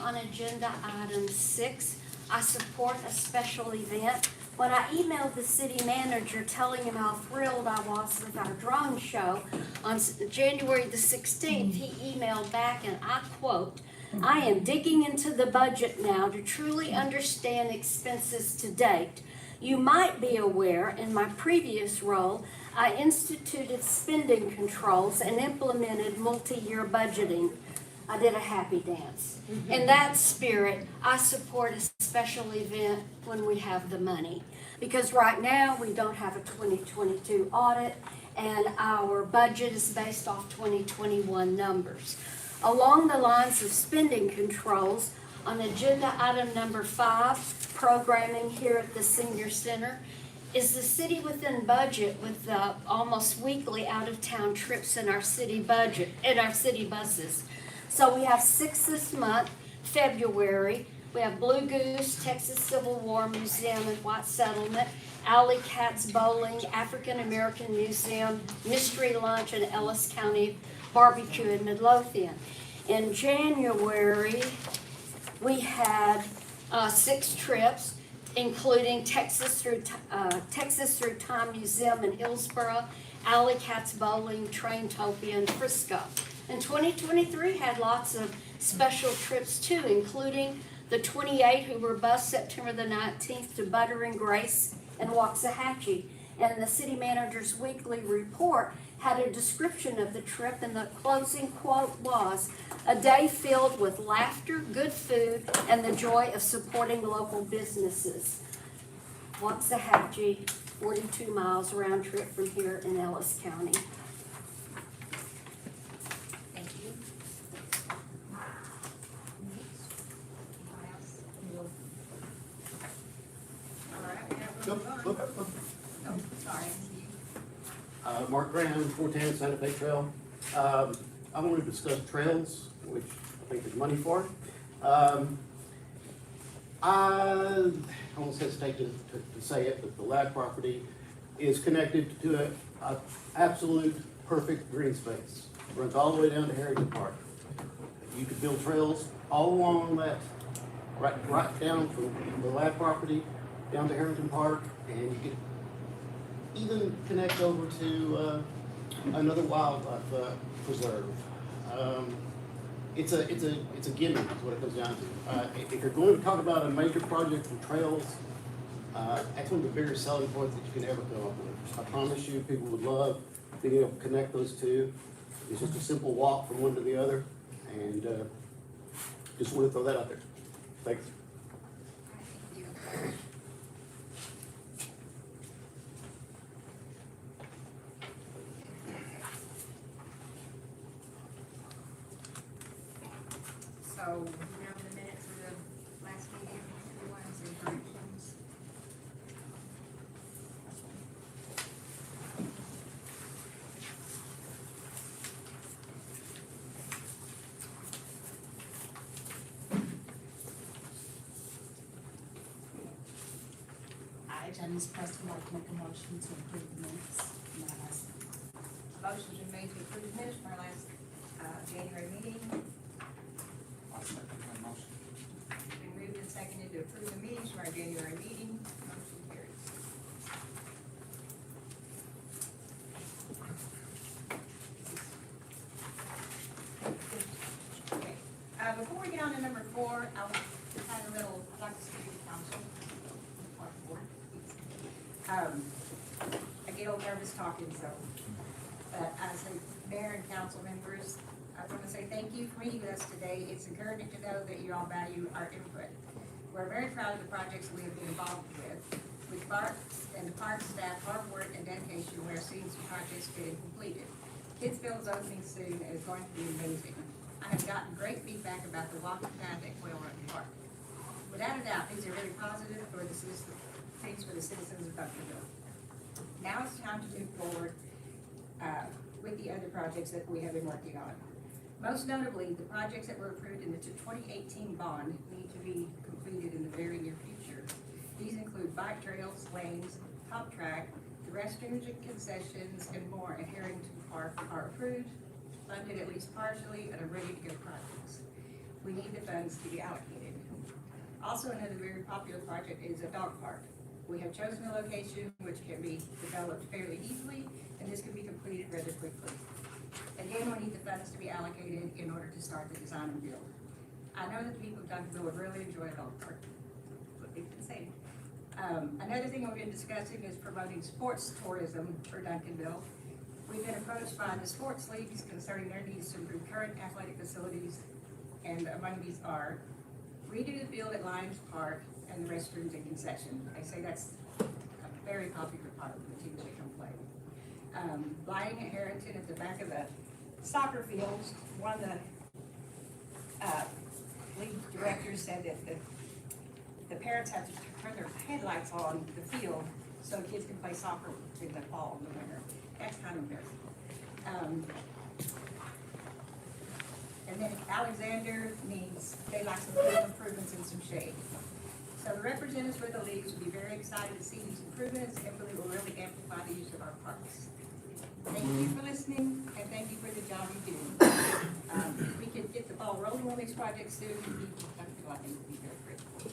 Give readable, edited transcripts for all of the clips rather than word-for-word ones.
on agenda item 6, I support a special event. When I emailed the city manager telling him how thrilled I was with our drone show on January the 16th, he emailed back and I quote, "I am digging into the budget now to truly understand expenses to date. You might be aware in my previous role, I instituted spending controls and implemented multi-year budgeting." I did a happy dance. In that spirit, I support a special event when we have the money. Because right now, we don't have a 2022 audit, and our budget is based off 2021 numbers. Along the lines of spending controls, on agenda item number 5, programming here at the Senior Center, is the city within budget with almost weekly out-of-town trips in our city budget, in our city buses. So we have 6 this month, February. We have Blue Goose, Texas Civil War Museum and White Settlement, Alley Cats Bowling, African American Museum, Mystery Lunch, and Ellis County Barbecue in Midlothian. In January, we had 6 trips, including Texas Through Time Museum in Hillsboro, Alley Cats Bowling, Traintopia, and Frisco. And 2023 had lots of special trips too, including the 28 who were bused September the 19th to Buttering Grace and Waxahachie. And the city manager's weekly report had a description of the trip, and the closing quote was, "A day filled with laughter, good food, and the joy of supporting local businesses." Waxahachie, 42 miles round trip from here in Ellis County. Thank you. All right, we have a Look. Oh, sorry. Mark Graham, 410 Santa Fe Trail. I want to discuss trails, which I think there's money for. I almost hesitate to say it, but the lag property is connected to an absolute perfect green space. It runs all the way down to Harrington Park. You could build trails all along that, right down from the lag property down to Harrington Park, and you could even connect over to another wildlife preserve. It's a gimmick is what it comes down to. If you're going to talk about a major project for trails, that's one of the biggest selling points that you can ever come up with. I promise you, people would love being able to connect those two. It's just a simple walk from one to the other, and just want to throw that out there. Thanks. Thank you. So, you know the minutes of the last meeting, everyone's in corrections. Janice Preston, I'd like to make a motion to approve the minutes from our last. Motion's been made to approve the minutes from our last, January meeting. I'll second that motion. Been moved and seconded to approve the meetings from our January meeting. Motion carries. Okay, before we get on to number 4, I'll have a little, I'd like to speak to council. I get old nervous talking, so, but as a mayor and council members, I want to say thank you for meeting with us today. It's encouraging to know that you all value our input. We're very proud of the projects we have been involved with. With parks and the park staff, hard work and dedication, we are seeing some projects getting completed. Kidsville is opening soon and it's going to be amazing. I have gotten great feedback about the walking path at Quail Run Park. Without a doubt, these are really positive for the things for the citizens of Duncanville. Now it's time to move forward with the other projects that we have been working on. Most notably, the projects that were approved in the 2018 bond need to be completed in the very near future. These include bike trails, lanes, pump track, the restrooms and concessions, and more at Harrington Park are approved, funded at least partially, and are ready to go projects. we need the funds to be allocated. Also, another very popular project is a dog park. We have chosen a location which can be developed fairly easily, and this can be completed rather quickly. Again, we need the funds to be allocated in order to start the design and build. I know that the people of Duncanville would really enjoy a dog park. What we've been saying. Another thing we've been discussing is promoting sports tourism for Duncanville. We've been approached by the sports leagues concerning their needs to improve current athletic facilities, and among these are redo the field at Lions Park and the restrooms and concession. They say that's a very popular part of the teams that come play. Lighting at Harrington at the back of the soccer fields, one of the league directors said that the parents have to turn their headlights on the field so kids can play soccer in the fall and the winter. That's kind of embarrassing. And then Alexander needs, they like some field improvements and some shade. So the representatives for the leagues will be very excited to see these improvements and believe will really amplify the use of our parks. Thank you for listening, and thank you for the job you do. If we can get the ball rolling on these projects soon, I think we'll be very grateful.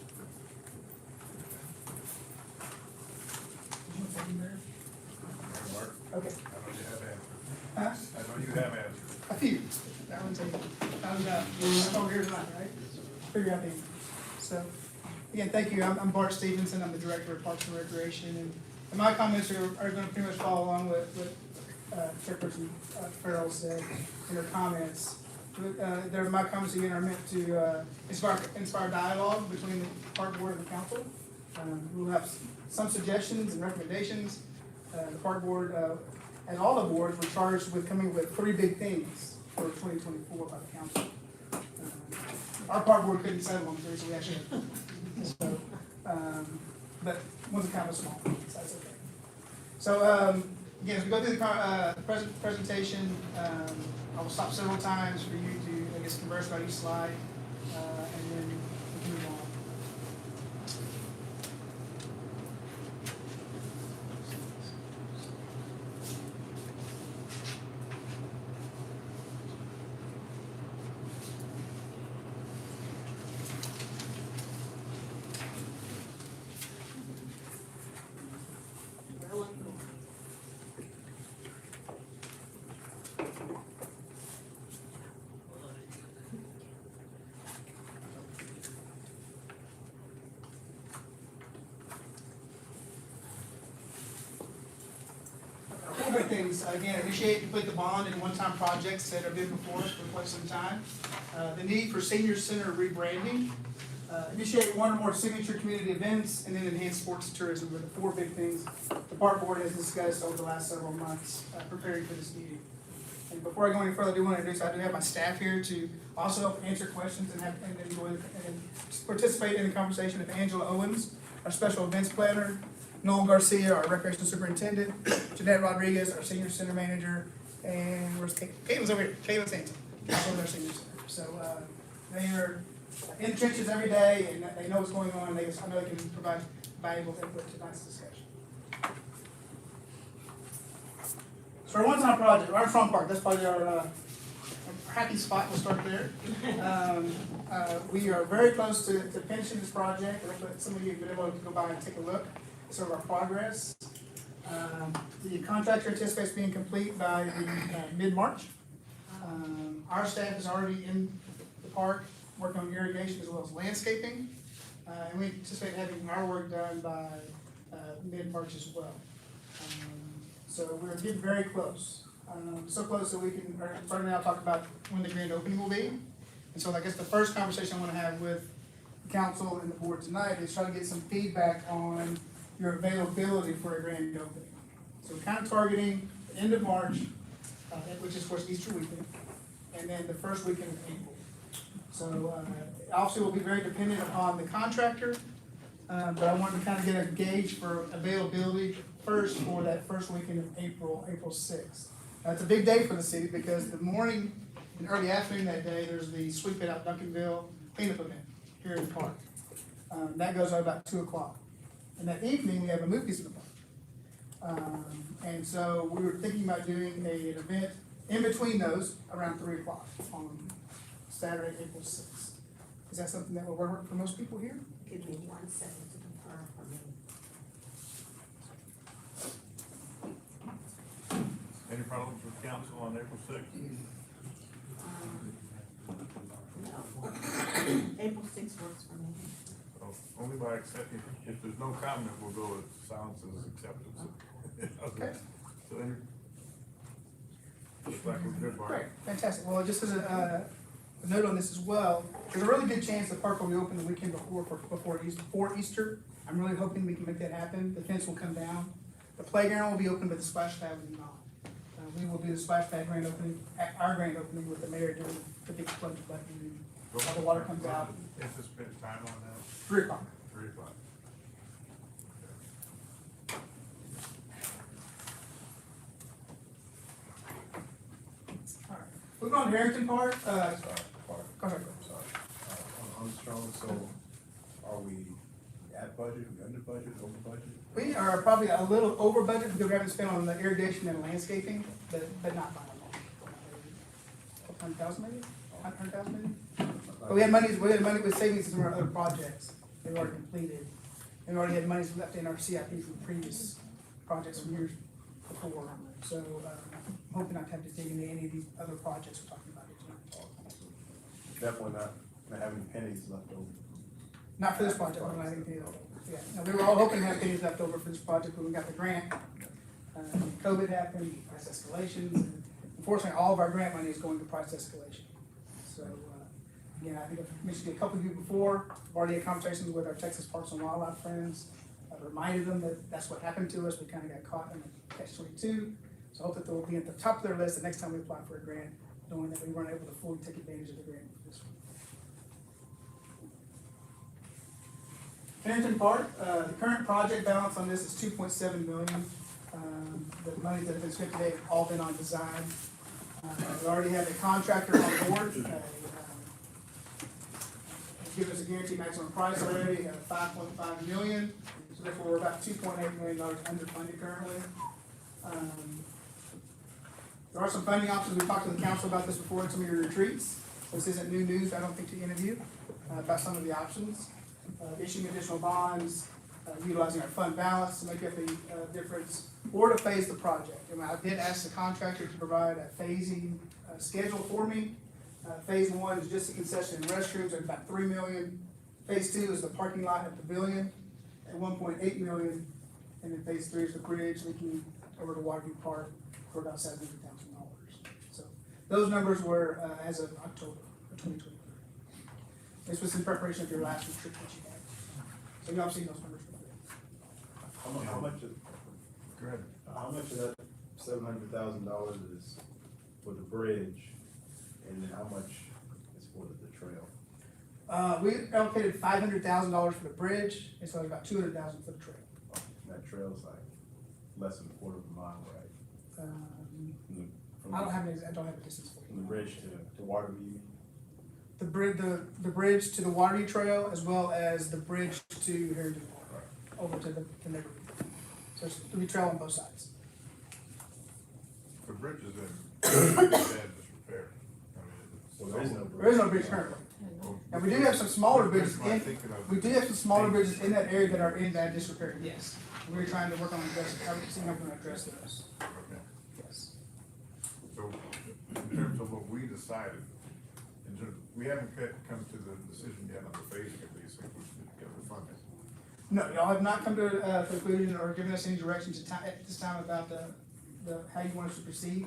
Mark, Okay. I know you have answers. Huh? I know you have answers. A few. That one's over here tonight, right? Figure out the answer. So, again, thank you. I'm Bart Stevenson. I'm the Director of Parks and Recreation. And my comments are gonna pretty much follow along with Chairperson Farrell said in her comments. My comments again are meant to inspire dialogue between the park board and the council. We'll have some suggestions and recommendations. The park board, and all the boards were charged with coming with 3 big things for 2024 by the council. Our park board couldn't settle on 3, so we actually had. So, but one's kind of small, so that's okay. So, again, as we go through the presentation, I will stop several times for you to, I guess, converse about each slide, and then we can move on. Other things, again, initiate and complete the bond and one-time projects that have been before us for quite some time. The need for senior center rebranding. Initiate one or more signature community events, and then enhance sports and tourism were the 4 big things the park board has discussed over the last several months, preparing for this meeting. And before I go any further, I do want to introduce, I do have my staff here to also help answer questions and participate in the conversation with Angela Owens, our special events planner, Noel Garcia, our recreation superintendent, Jeanette Rodriguez, our senior center manager, and where's Kate? Caitlin's over here, Caitlin Santon, also our senior center. So, they are in the trenches every day, and they know what's going on, and I know they can provide valuable input to tonight's discussion. So our one-time project, Armstrong Park, that's probably our happy spot, we'll start there. We are very close to finishing this project, but some of you have been able to go by and take a look at some of our progress. The contractor anticipates being complete by the mid-March. Our staff is already in the park, working on irrigation as well as landscaping. And we anticipate having our work done by mid-March as well. So we're getting very close. So close that we can, starting now, talk about when the grand opening will be. And so I guess the first conversation I want to have with the council and the board tonight is try to get some feedback on your availability for a grand opening. So we're kind of targeting the end of March, which is of course Easter weekend, and then the first weekend of April. So obviously we'll be very dependent upon the contractor, but I wanted to kind of get a gauge for availability first for that first weekend of April, April 6th. It's a big day for the city because the morning and early afternoon that day, there's the Sweep It Out Duncanville cleanup event here in the park. That goes on about 2 o'clock. And that evening, we have a movies in the park. And so we were thinking about doing an event in between those around 3 o'clock on Saturday, April 6th. Is that something that will work for most people here? Give me 1 second to confirm for me. Any problems with council on April sixth? No. April 6th works for me. Only by accepting, if there's no comment, we'll go with silence as acceptance. Okay. So any, looks like we're good, Bart. Great, fantastic. Well, just as a note on this as well, there's a really good chance the park will be open the weekend before Easter. I'm really hoping we can make that happen. The fence will come down. The playground will be open, but the splash pad will be not. We will do the splash pad grand opening, at our grand opening with the mayor doing the big sponge button. All the water comes out. Anticipate time on that, 3 o'clock. 3 o'clock. All right. Moving on to Harrington Park, sorry. I'm strong, so are we at budget, we under budget, over budget? We are probably a little over budget because we haven't spent on the irrigation and landscaping, but not by much. 100,000 maybe? 100,000 maybe? But we had money with savings in our other projects that we already completed. And we already had monies left in our CIP from previous projects from years before. So, I'm hoping not to have to dig into any of these other projects we're talking about here tonight. Definitely not having pennies left over. Not for this project, we're not having pennies left over. Yeah, no, we were all hoping to have pennies left over for this project when we got the grant. COVID happened, price escalations, and unfortunately, all of our grant money is going to price escalation. So, again, I think I've mentioned it a couple of you before, I've already had conversations with our Texas Parks and Wildlife friends. I've reminded them that that's what happened to us, we kind of got caught in the catch-22. So I hope that they'll be at the top of their list the next time we apply for a grant, knowing that we weren't able to fully take advantage of the grant for this one. Harrington Park, the current project balance on this is $2.7 million. The money that has been spent today have all been on design. We already have a contractor on board. Give us a guaranteed maximum price already at $5.5 million. So therefore, we're about $2.8 million underfunded currently. There are some funding options. We've talked to the council about this before in some of your retreats. This isn't new news, I don't think, to any of you about some of the options. Issuing additional bonds, utilizing our fund balance to make up the difference, or to phase the project. And I did ask the contractor to provide a phasing schedule for me. Phase 1 is just the concession and restrooms at about $3 million. Phase 2 is the parking lot and pavilion at $1.8 million. And then phase 3 is the bridge linking over to Waterview Park for about $700,000. So those numbers were as of October of 2023. This was in preparation of your last retreat that you had. So y'all have seen those numbers before. How much of, Go ahead. how much of that $700,000 is for the bridge, and then how much is for the trail? We allocated $500,000 for the bridge, and so about $200,000 for the trail. That trail's like less than a quarter of a mile, right? I don't have a distance for From the you. bridge to Waterview. The bridge to the Waterview Trail, as well as the bridge to Harrington Park, over to the neighborhood. So there'll be trail on both sides. The bridge is in bad disrepair. So there is no bridge. There is no bridge currently. Now, we do have some smaller bridges Am I in, thinking of- we do have some smaller bridges in that area that are in bad disrepair, yes. We're trying to work on addressing, seeing how we can address those, Okay. yes. So, in terms of what we decided, we haven't come to the decision yet on the phasing of these things, we should get the funding. No, y'all have not come to a conclusion or given us any direction at this time about how you want us to proceed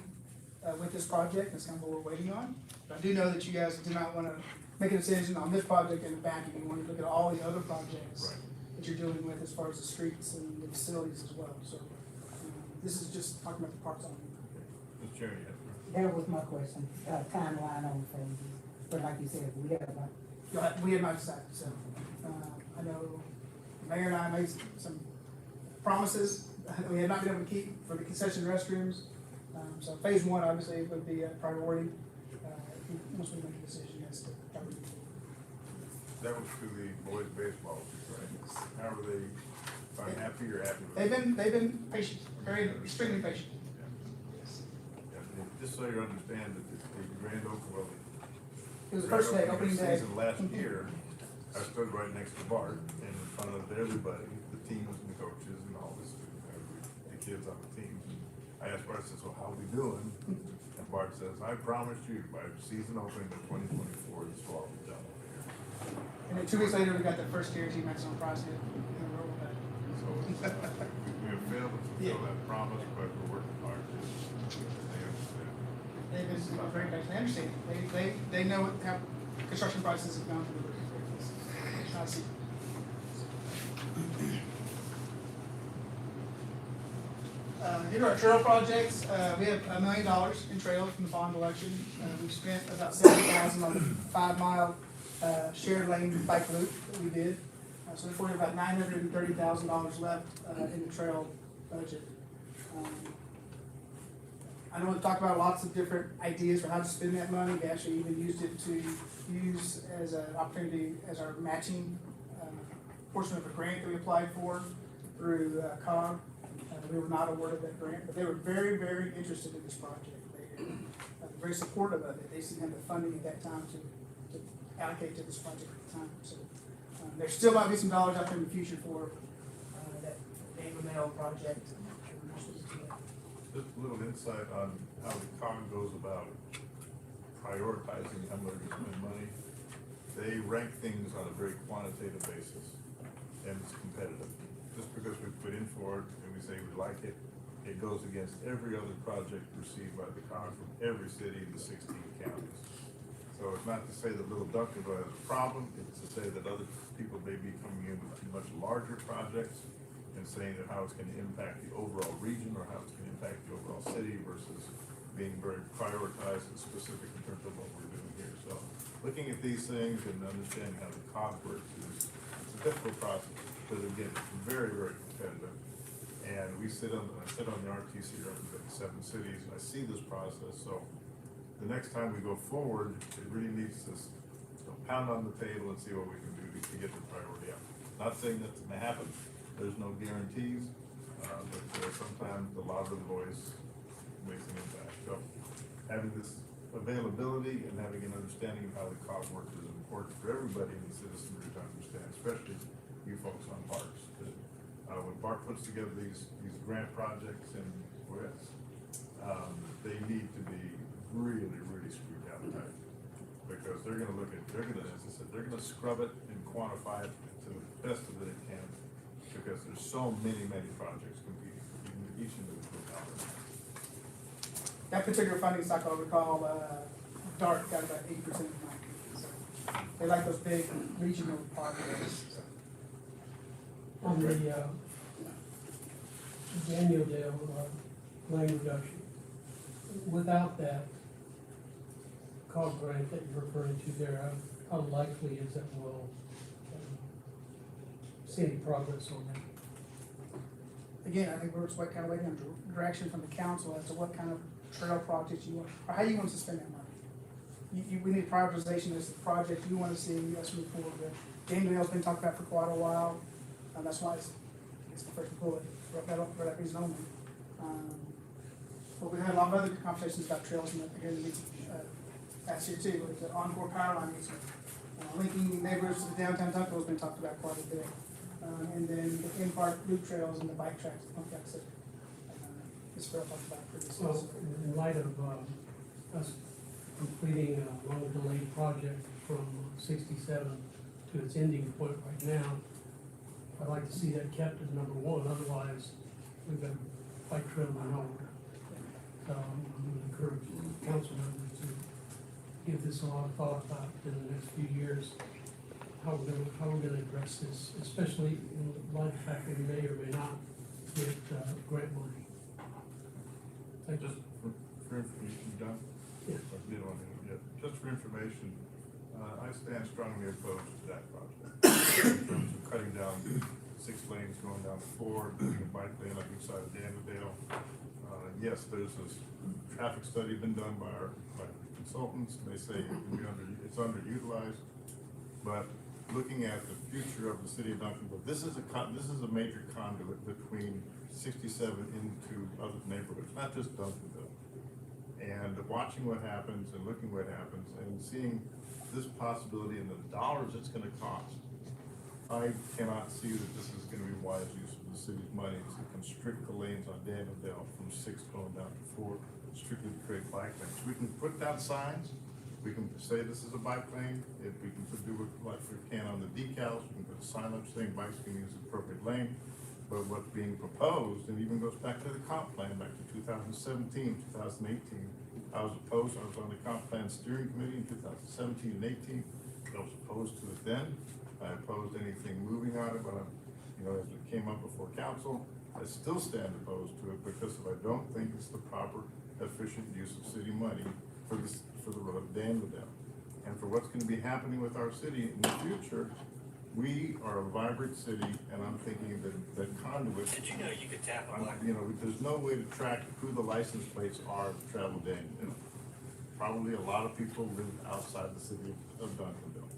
with this project. That's kind of what we're waiting on. But I do know that you guys do not want to make a decision on this project in the back, and you want to look at all the other projects Right. that you're dealing with as far as the streets and the facilities as well. So this is just talking about the parks only. Mr. Chair, yes. That was my question, timeline on phases, but like you said, we have We have not decided, so, I know the mayor and I made some promises that we have not been able to keep for the concession restrooms. So phase 1 obviously would be a priority, once we make a decision as to how we move forward. That was to the boys' baseball, right? How were they, unhappy or happy with it? They've been patient, very extremely patient. Yes. Yeah, Just so you understand that the grand opening, well, It was the first day, opening day. Season last year, I stood right next to Bart in front of everybody, the teams and the coaches and all this, the kids on the team. I asked Bart, I said, so how we doing? And Bart says, I promise you, by season opening of 2024, this will all be done over here. And then 2 weeks later, we got the first year team that's on CrossFit. And we're over that. So we have failed to fulfill that promise, but we're working hard to, they understand. They've been very patient. They understand. They know how construction prices have gone through the roof. I see. Here are our trail projects. We have $1 million in trails from the bond election. We've spent about $70,000 on the 5-mile shared lane bike loop that we did. So therefore, we have about $930,000 left in the trail budget. I know we've talked about lots of different ideas for how to spend that money. We actually even used it to use as an opportunity as our matching portion of a grant that we applied for through COG. We were not awarded that grant, but they were very, very interested in this project. They were very supportive of it. They didn't have the funding at that time to allocate to this project at the time. So there still might be some dollars out there in the future for that AML project. Just a little insight on how the COG goes about prioritizing how much to spend money. They rank things on a very quantitative basis, and it's competitive. Just because we put in for it and we say we like it, it goes against every other project received by the COG from every city in the 16 counties. So it's not to say that Little Duncanville has a problem, it's to say that other people may be coming in with much larger projects and saying that how it's gonna impact the overall region or how it's gonna impact the overall city versus being very prioritized and specific in terms of what we're doing here. So looking at these things and understanding how the COG works it's a difficult process, because again, it's very, very competitive. And I sit on the RTC representing 7 cities, and I see this process, so the next time we go forward, it really needs to pound on the table and see what we can do to get the priority up. Not saying that's gonna happen, there's no guarantees, but sometimes the louder the voice makes an impact. So having this availability and having an understanding of how the COG works is important for everybody in the citizenry to understand, especially you folks on parks. When Park puts together these grant projects and whereas, they need to be really, really screwed down tight. Because they're gonna as I said, they're gonna scrub it and quantify it to the best of it can. Because there's so many projects competing for each individual dollar. That particular funding cycle, I recall, DART got about 80% of the money. So they like those big regional projects. So. On the Daniel Dale lane reduction, without that COG grant that you're referring to there, how likely is that we'll see any progress on that? Again, I think we're just kind of waiting on direction from the council as to what kind of trail projects you want, or how you want to spend that money. We need prioritization as the project you want to see us move forward with. Danville's been talked about for quite a while, and that's why it's the first bullet for that reason only. But we had a lot of other conversations about trails in the last year too, with the Encore power line easement. Linking neighbors to the downtown Duncanville has been talked about quite a bit. And then the in-park loop trails and the bike tracks, like I said, Ms. Farrell talked about previously. So in light of us completing a long delayed project from 67 to its ending point right now, I'd like to see that kept as number 1, otherwise we've got a bike trail in nowhere. So I'm going to encourage council members to give this a lot of thought about in the next few years, how we're gonna address this, especially in light of the fact that we may or may not get grant money. Thank you. Just for information, John? Yeah. Just for information, I stand strongly opposed to that project. In terms of cutting down 6 lanes, going down to 4, putting a bike lane on each side of Danville. Yes, there's this traffic study been done by our consultants, and they say it's underutilized. But looking at the future of the city of Duncanville, this is a major conduit between 67 into other neighborhoods, not just Duncanville. And watching what happens and looking what happens and seeing this possibility and the dollars it's gonna cost, I cannot see that this is gonna be wise use of the city's money to constrict the lanes on Duncanville from 6 going down to 4, strictly to create bike lanes. We can put down signs, we can say this is a bike lane, if we can do it like we can on the decals, we can put a sign up saying bikes can use the appropriate lane. But what's being proposed, and even goes back to the comp plan, back to 2017, 2018, I was on the comp plan steering committee in 2017 and 18. I was opposed to it then. I opposed anything moving on it, but as it came up before council, I still stand opposed to it because I don't think it's the proper, efficient use of city money for the road of Danville. And for what's gonna be happening with our city in the future, we are a vibrant city, and I'm thinking that conduit. Did you know you could tap a black? There's no way to track who the license plates are to travel Danville. Probably a lot of people live outside the city of Duncanville,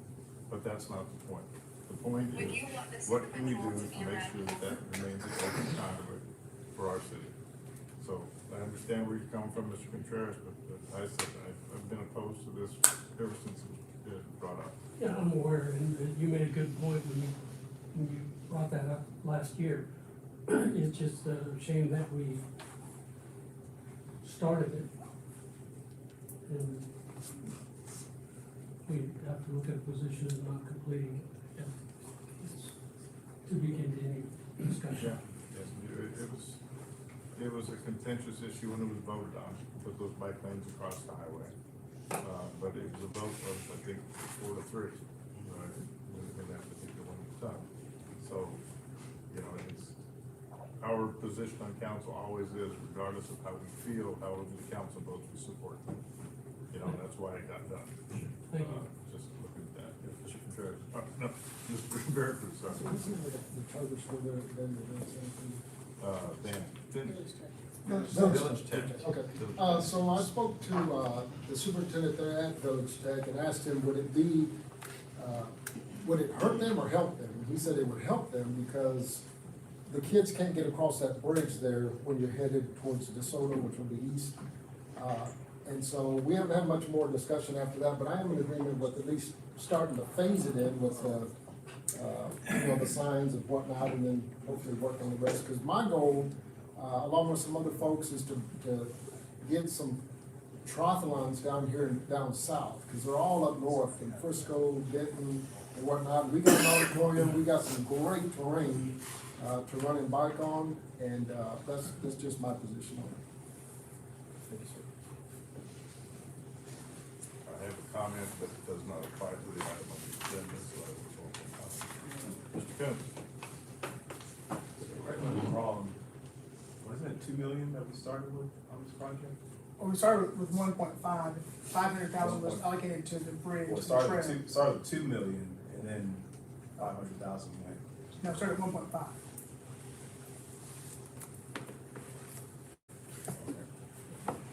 but that's not the point. The point is, what can we do to make sure that remains an open conduit for our city? So I understand where you're coming from, Mr. Contreras, but I said I've been opposed to this ever since it was brought up. Yeah, I'm aware, and you made a good point when you brought that up last year. It's just a shame that we started it. And we have to look at a position of not completing it. Yeah. It's to be continued discussion. Yes, it was a contentious issue when it was voted on, to put those bike lanes across the highway. But it was a vote of, I think, 4-3, in that particular one time. So, it's, our position on council always is, regardless of how we feel, however the council votes, we support them. That's why it got done. Thank you. Just looking at that. Mr. Contreras, no, Mr. Bearford, sorry. Dan. Village Tech. Okay, so I spoke to, the superintendent there at Village Tech and asked him, would it hurt them or help them? And he said it would help them because the kids can't get across that bridge there when you're headed towards DeSoto, which will be east. And so we haven't had much more discussion after that, but I am in agreement with at least starting to phase it in with, the signs and whatnot, and then hopefully work on the rest. Because my goal, along with some other folks, is to get some triathlons down here and down south, because they're all up north in Frisco, Denton, and whatnot. We got an auditorium, we got some great terrain to run and bike on, and that's just my position on it. Thank you, sir. I have a comment, but it does not apply to the item on the agenda, so I will hold my comment. Mr. Coons? Correct me if I'm wrong, wasn't it 2 million that we started with on this project? Well, we started with 1.5, 500,000 was allocated to the bridge. Well, it to the trail. started with 2 million and then 500,000 went. No, it started at 1.5.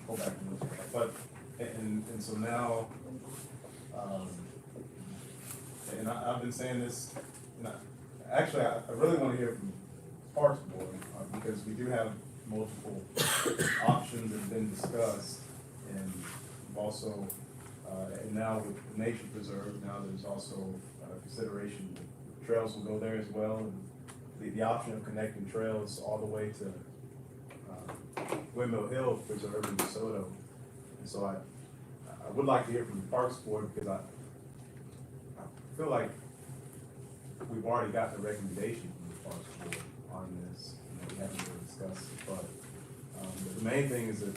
Go back and look at that. But, and so now, and I've been saying this, and actually, I really want to hear from Parks Board, because we do have multiple options that have been discussed, and also, and now with the nature preserve, now there's also consideration that trails will go there as well, and the option of connecting trails all the way to Windmill Hill Preserve in DeSoto. And so I would like to hear from the Parks Board, because I feel like we've already got the recommendation from the Parks Board on this. We haven't really discussed it, but the main thing is that,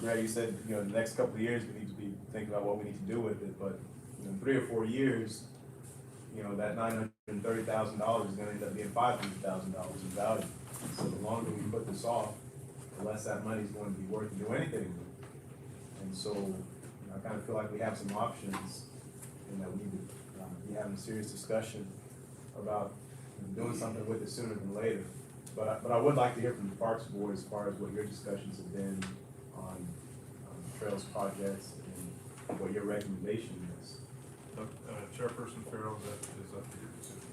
Greg, you said, the next couple of years we need to be thinking about what we need to do with it, but in 3 or 4 years, that $930,000 is going to end up being $500,000 in value. So the longer we put this off, the less that money is going to be worth to do anything with. And so I kind of feel like we have some options, and that we need to be having a serious discussion about doing something with it sooner than later. But I would like to hear from the Parks Board as far as what your discussions have been on trails projects and what your recommendation is. Chairperson Farrell, that is up to your decision.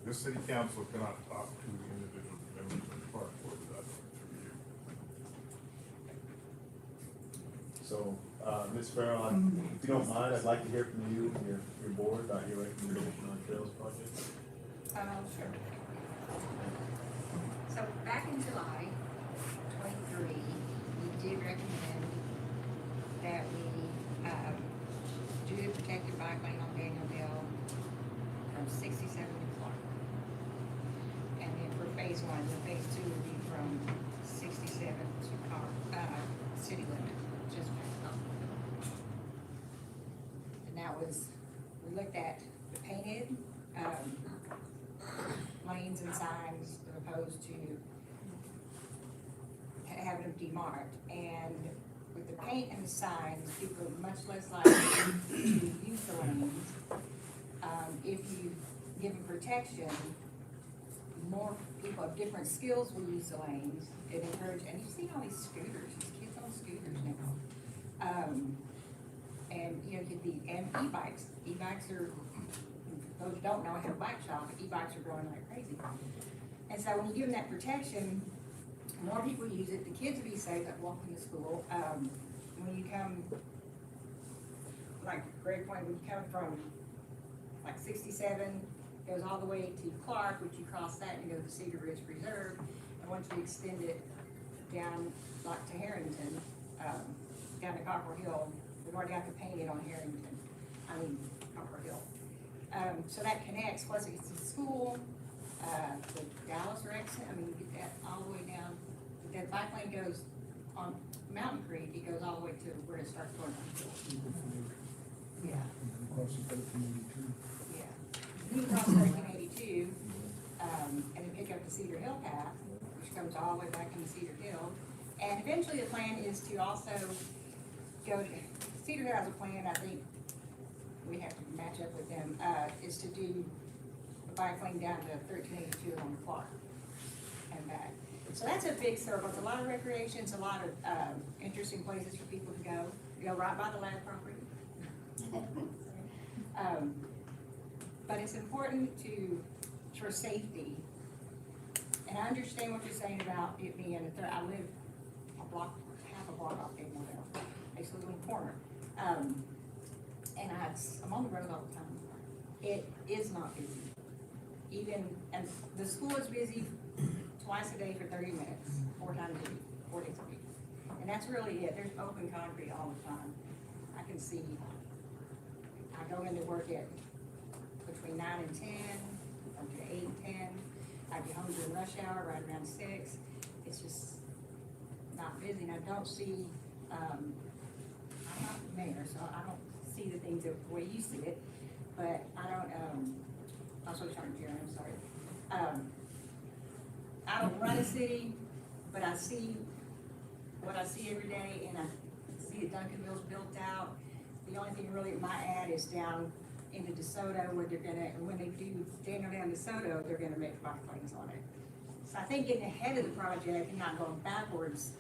This city council cannot talk to the individual members of the park board without going through you. Ms. Farrell, if you don't mind, I'd like to hear from you and your board about your recommendation on trails project. Sure. So back in July 23, we did recommend that we, do the protected bike lane on Duncanville from 67 to Clark. And then for phase one, the phase two would be from 67 to Clark, city limit, just past Clark. And that was, we looked at the painted, lanes and signs as opposed to having them demarked. And with the paint and the signs, people are much less likely to use the lanes. If you give them protection, more people of different skills will use the lanes. It encourages, and you've seen all these scooters, these kids on scooters now. And, you know, and e-bikes. E-bikes are, those who don't know, I have a bike shop, but e-bikes are growing like crazy. And so when you give them that protection, more people use it, the kids will be safe, like walking to school. When you come, like Greg pointed, when you come from like 67, goes all the way to Clark, which you cross that and you go to Cedar Ridge Preserve. And once you extend it down like to Harrington, down to Copper Hill, we've already got to paint it on Copper Hill. So that connects, plus it's a school, the Dallas or Exit, I mean, you get that all the way down. That bike lane goes on Mountain Creek, it goes all the way to where it starts going down. Yeah. Across the 1382. Yeah. You can cross 1382, and then pick up the Cedar Hill path, which comes all the way back into Cedar Hill. And eventually the plan is to also go to, Cedar Hill has a plan, I think, we have to match up with them, is to do a bike lane down to 1382 on Clark and back. So that's a big circle. It's a lot of recreation, it's a lot of interesting places for people to go. You know, right by the land property. But it's important for safety. And I understand what you're saying about it being I live half a block off Duncanville, basically in the corner. And I'm on the road all the time. It is not busy. And the school is busy twice a day for 30 minutes, 4 times a week, 4 days a week. And that's really it. There's open concrete all the time. I can see, I go into work at between 9 and 10, or to 8 and 10. I get home during rush hour, right around 6. It's just not busy. And I don't see, I'm not the mayor, so I don't see the things the way you see it. But I don't, I'm so sorry, Karen, I'm sorry. I don't run a city, but I see what I see every day, and I see that Duncanville's built out. The only thing really it might add is down into DeSoto, where they're gonna, when they do Daniel down DeSoto, they're gonna make bike lanes on it. So I think getting ahead of the project and not going backwards.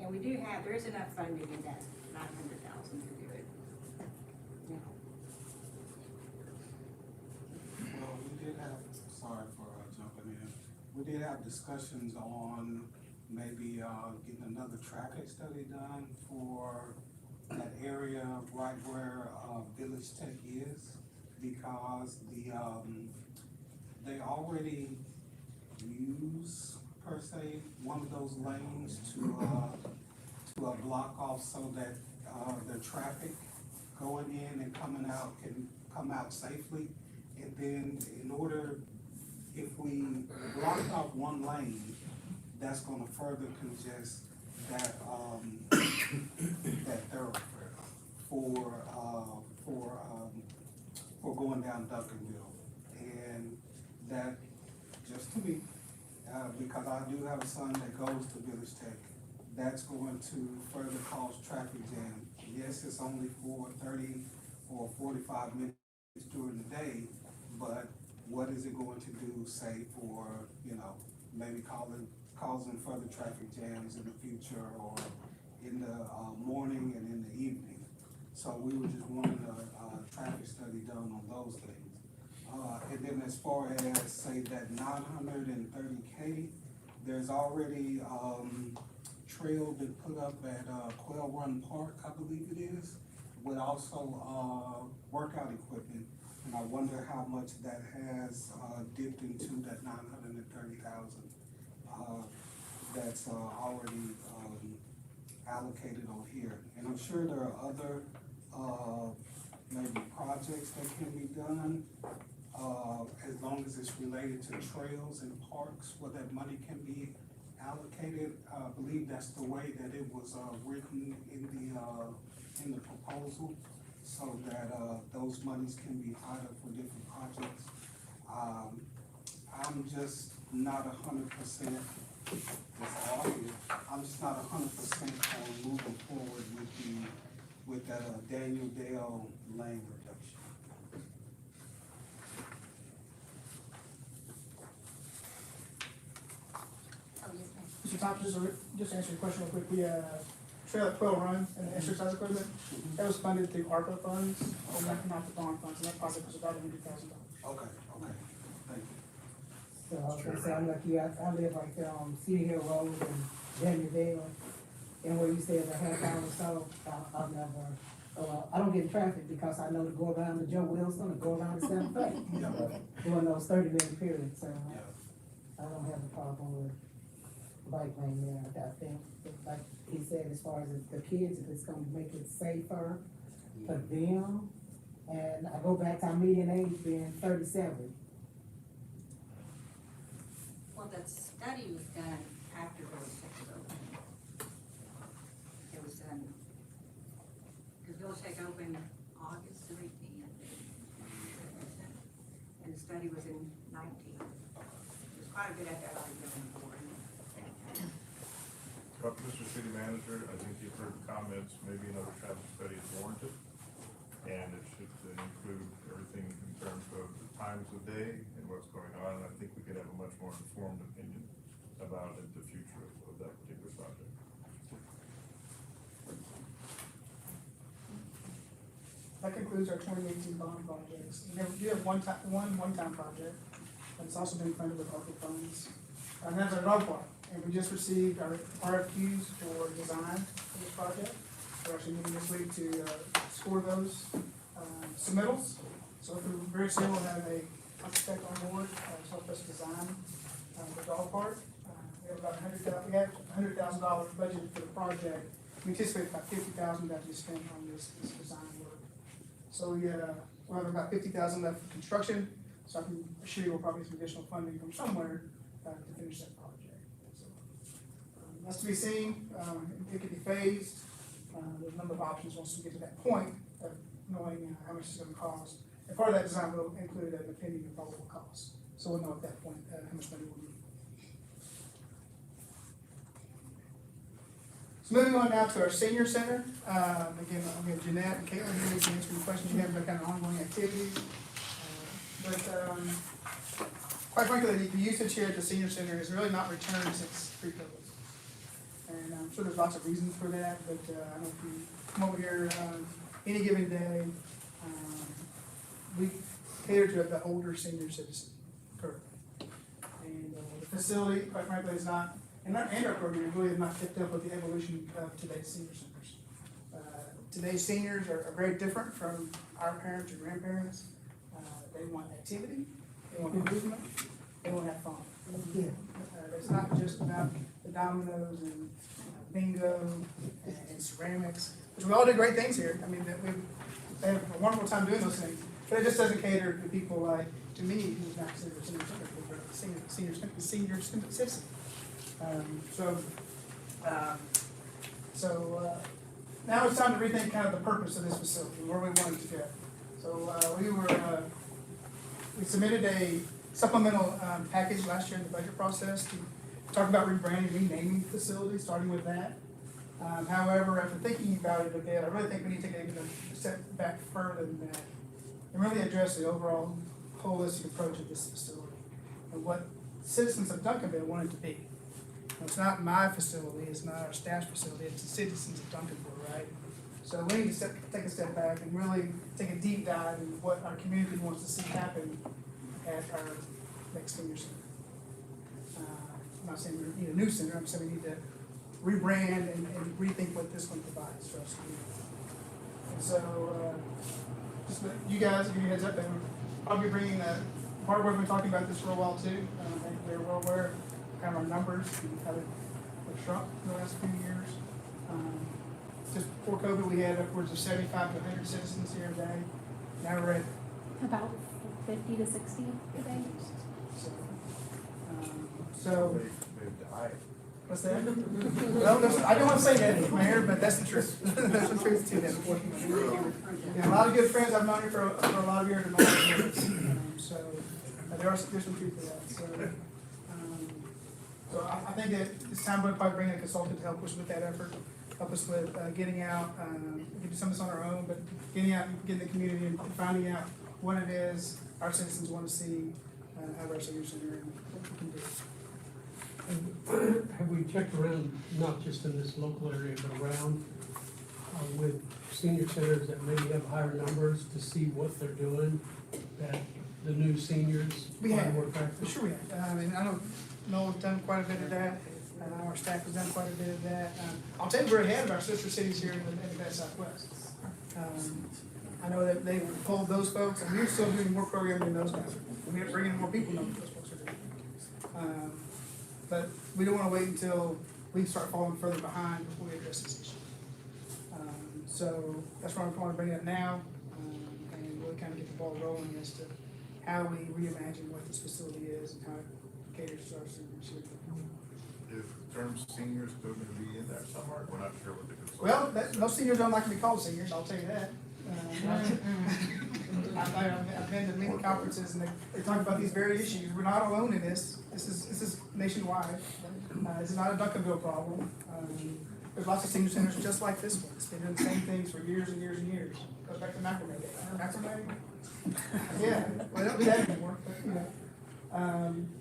And we do have, there is enough funding in that 900,000 to do it. Yeah. Well, we did have, sorry for jumping in, we did have discussions on maybe getting another traffic study done for that area right where Village Tech is, because they already use, per se, one of those lanes to block off so that the traffic going in and coming out can come out safely. And then in order, if we block off one lane, that's gonna further congest that that thoroughfare for going down Duncanville. And that, just to me, because I do have a son that goes to Village Tech, that's going to further cause traffic jam. Yes, it's only for 30 or 45 minutes during the day, but what is it going to do, say, for, you know, maybe causing further traffic jams in the future, or in the morning and in the evening? So we were just wanting a traffic study done on those things. And then as far as, say, that 930K, there's already trail been put up at, Quail Run Park, I believe it is, with also, workout equipment. And I wonder how much that has, dipped into that 930,000, that's, already, allocated on here. And I'm sure there are other, maybe projects that can be done, as long as it's related to trails and parks, where that money can be allocated. I believe that's the way that it was, written in the proposal, so that, those monies can be hired for different projects. I'm just not 100%, that's all here. I'm just not 100% on moving forward with that, Daniel Dale lane reduction. Oh, yes, ma'am. Mr. Thompson, just to answer your question real quick, the, trail at Quail Run and the exercise equipment, that was funded through ARPA funds, and not the bond funds, and that project was about $100,000. Okay, thank you. So I was gonna say, I'm like you, I live right there on City Hill Road and Duncanville, and where you stay at a half hour or so, I've never, I don't get in traffic because I know to go around the Joe Wilson or go around the Santa Fe. During those 30-minute periods, so I don't have a problem with bike lane there. I think, like he said, as far as the kids, if it's gonna make it safer for them, and I go back to our median age being 37. Well, that study was done after Village Tech was open. It was done, because Village Tech opened August of 18. And the study was in 19. It was quite a bit after that already been before. Mr. City Manager, I think you've heard the comments, maybe another traffic study is warranted. And it should include everything in terms of the times of day and what's going on. And I think we could have a much more informed opinion about the future of that particular project. That concludes our 2018 bond projects. We have one one-time project, and it's also been funded with ARPA funds. And that's our dog park, and we just received our RFQs for design for this project. We're actually meeting this week to score those submittals. So very soon we'll have a architect on board to help us design the dog park. We have about $100,000 budgeted for the project. We anticipate about $50,000 to be spent on this design work. So we'll have about $50,000 left for construction. So I can assure you we'll probably get some additional funding from somewhere to finish that project. So that's to be seen. It could be phased. There's a number of options once we get to that point of knowing how much it's going to cost. And part of that design will include an opinion of probable costs. So we'll know at that point how much money we'll need. So moving on now to our senior center. Again, we have Jeanette and Caitlin here to answer any questions you have about kind of ongoing activities. Quite frankly, the usage here at the senior center has really not returned since pre-COVID. And I'm sure there's lots of reasons for that, but I know if you come over here any given day, we cater to the older senior citizen currently. And the facility, quite frankly, is not, and our program really have not kept up with the evolution of today's senior centers. Today's seniors are very different from our parents or grandparents. They want activity, they want improvement, they want to have fun. It's not just about the dominoes and bingo and ceramics, which we all do great things here. I mean, they have a wonderful time doing those things, but it just doesn't cater to people like, to me, who's not considered a senior citizen. Now it's time to rethink kind of the purpose of this facility, where we want it to go. So we submitted a supplemental package last year in the budget process to talk about rebranding, renaming the facility, starting with that. However, after thinking about it a bit, I really think we need to take even a step back further than that and really address the overall holistic approach of this facility and what citizens of Duncanville want it to be. It's not my facility, it's not our staff's facility, it's the citizens of Duncanville, right? So we need to take a step back and really take a deep dive into what our community wants to see happen at our next senior center. I'm not saying we need a new center, I'm saying we need to rebrand and rethink what this one provides for us. And so, just let you guys give you a heads up, and I'll be bringing, part of what we've been talking about this for a while too. I think they're well aware of kind of our numbers and how they've shrunk in the last few years. Just before COVID, we had upwards of 75 to 100 citizens here today. Now we're at About 50 to 60 today. so They've died. what's that? Well, I don't want to say that, Mayor, but that's the truth. That's the truth too, that's unfortunately. Yeah, a lot of good friends I've known here for a lot of years and a lot of years. So there's some truth to that. So I think that it's time to probably bring in a consultant to help us with that effort, help us with getting out, we can do some of this on our own, but getting out and getting the community and finding out what it is our citizens want to see out of our senior center and what we can do. Have we checked around, not just in this local area, but around with senior centers that maybe have higher numbers to see what they're doing, that the new seniors We find have, more attractive? sure we have. I mean, I don't know, we've done quite a bit of that. Our staff has done quite a bit of that. I'll tell you, we're ahead of our sister cities here in the West Southwest. I know that they've pulled those folks, and we're still doing more programming than those guys. We're bringing more people than those folks are doing. But we don't wanna wait until we start falling further behind before we address this issue. So that's why I want to bring it up now, and really kind of get the ball rolling as to how we reimagine what this facility is and how it caters to our seniors here. Is the term senior still gonna be in there somewhere? We're not sure what the consultant. Well, those seniors don't like to be called seniors, I'll tell you that. I've been to many conferences and they talk about these very issues. We're not alone in this. This is nationwide. This is not a Duncanville problem. There's lots of senior centers just like this one. It's been doing the same things for years and years and years. Goes back to macrame day. Macrame? Yeah, well, they don't do that anymore, but, you know.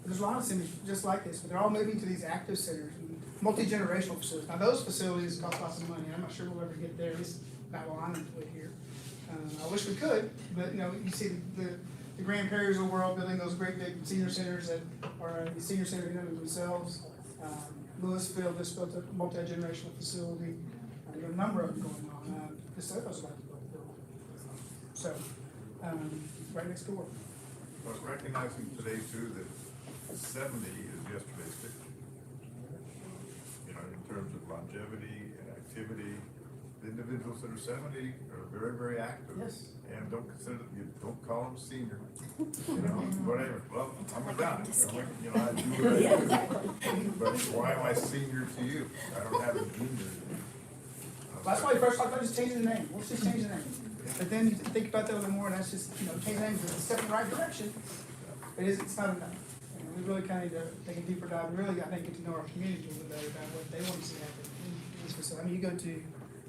There's a lot of centers just like this, but they're all moving to these active centers and multi-generational facilities. Now, those facilities cost lots of money. I'm not sure we'll ever get there, at least not while I'm employed here. I wish we could, but, you know, you see the Grand Prairie's of the world building those great big senior centers that are the senior center in and of themselves. Louisville just built a multi-generational facility. There are a number of them going on. DeSoto's like to build. So, right next door. But recognizing today too that 70 is yesterday's 50. You know, in terms of longevity and activity, the individuals that are 70 are very, very active. Yes. And don't consider, you don't call them senior, you know, whatever. Well, I'm a guy, you know, I do what I do. But why am I senior to you? I don't have a junior. That's why we first talked about just changing the name. Let's just change the name. But then you think about that a little more, and that's just, you know, change the name is a step in the right direction. It's not enough. And we really kind of need to take a deeper dive and really, I think, get to know our community a little bit better about what they want to see happen in this facility. I mean, you go to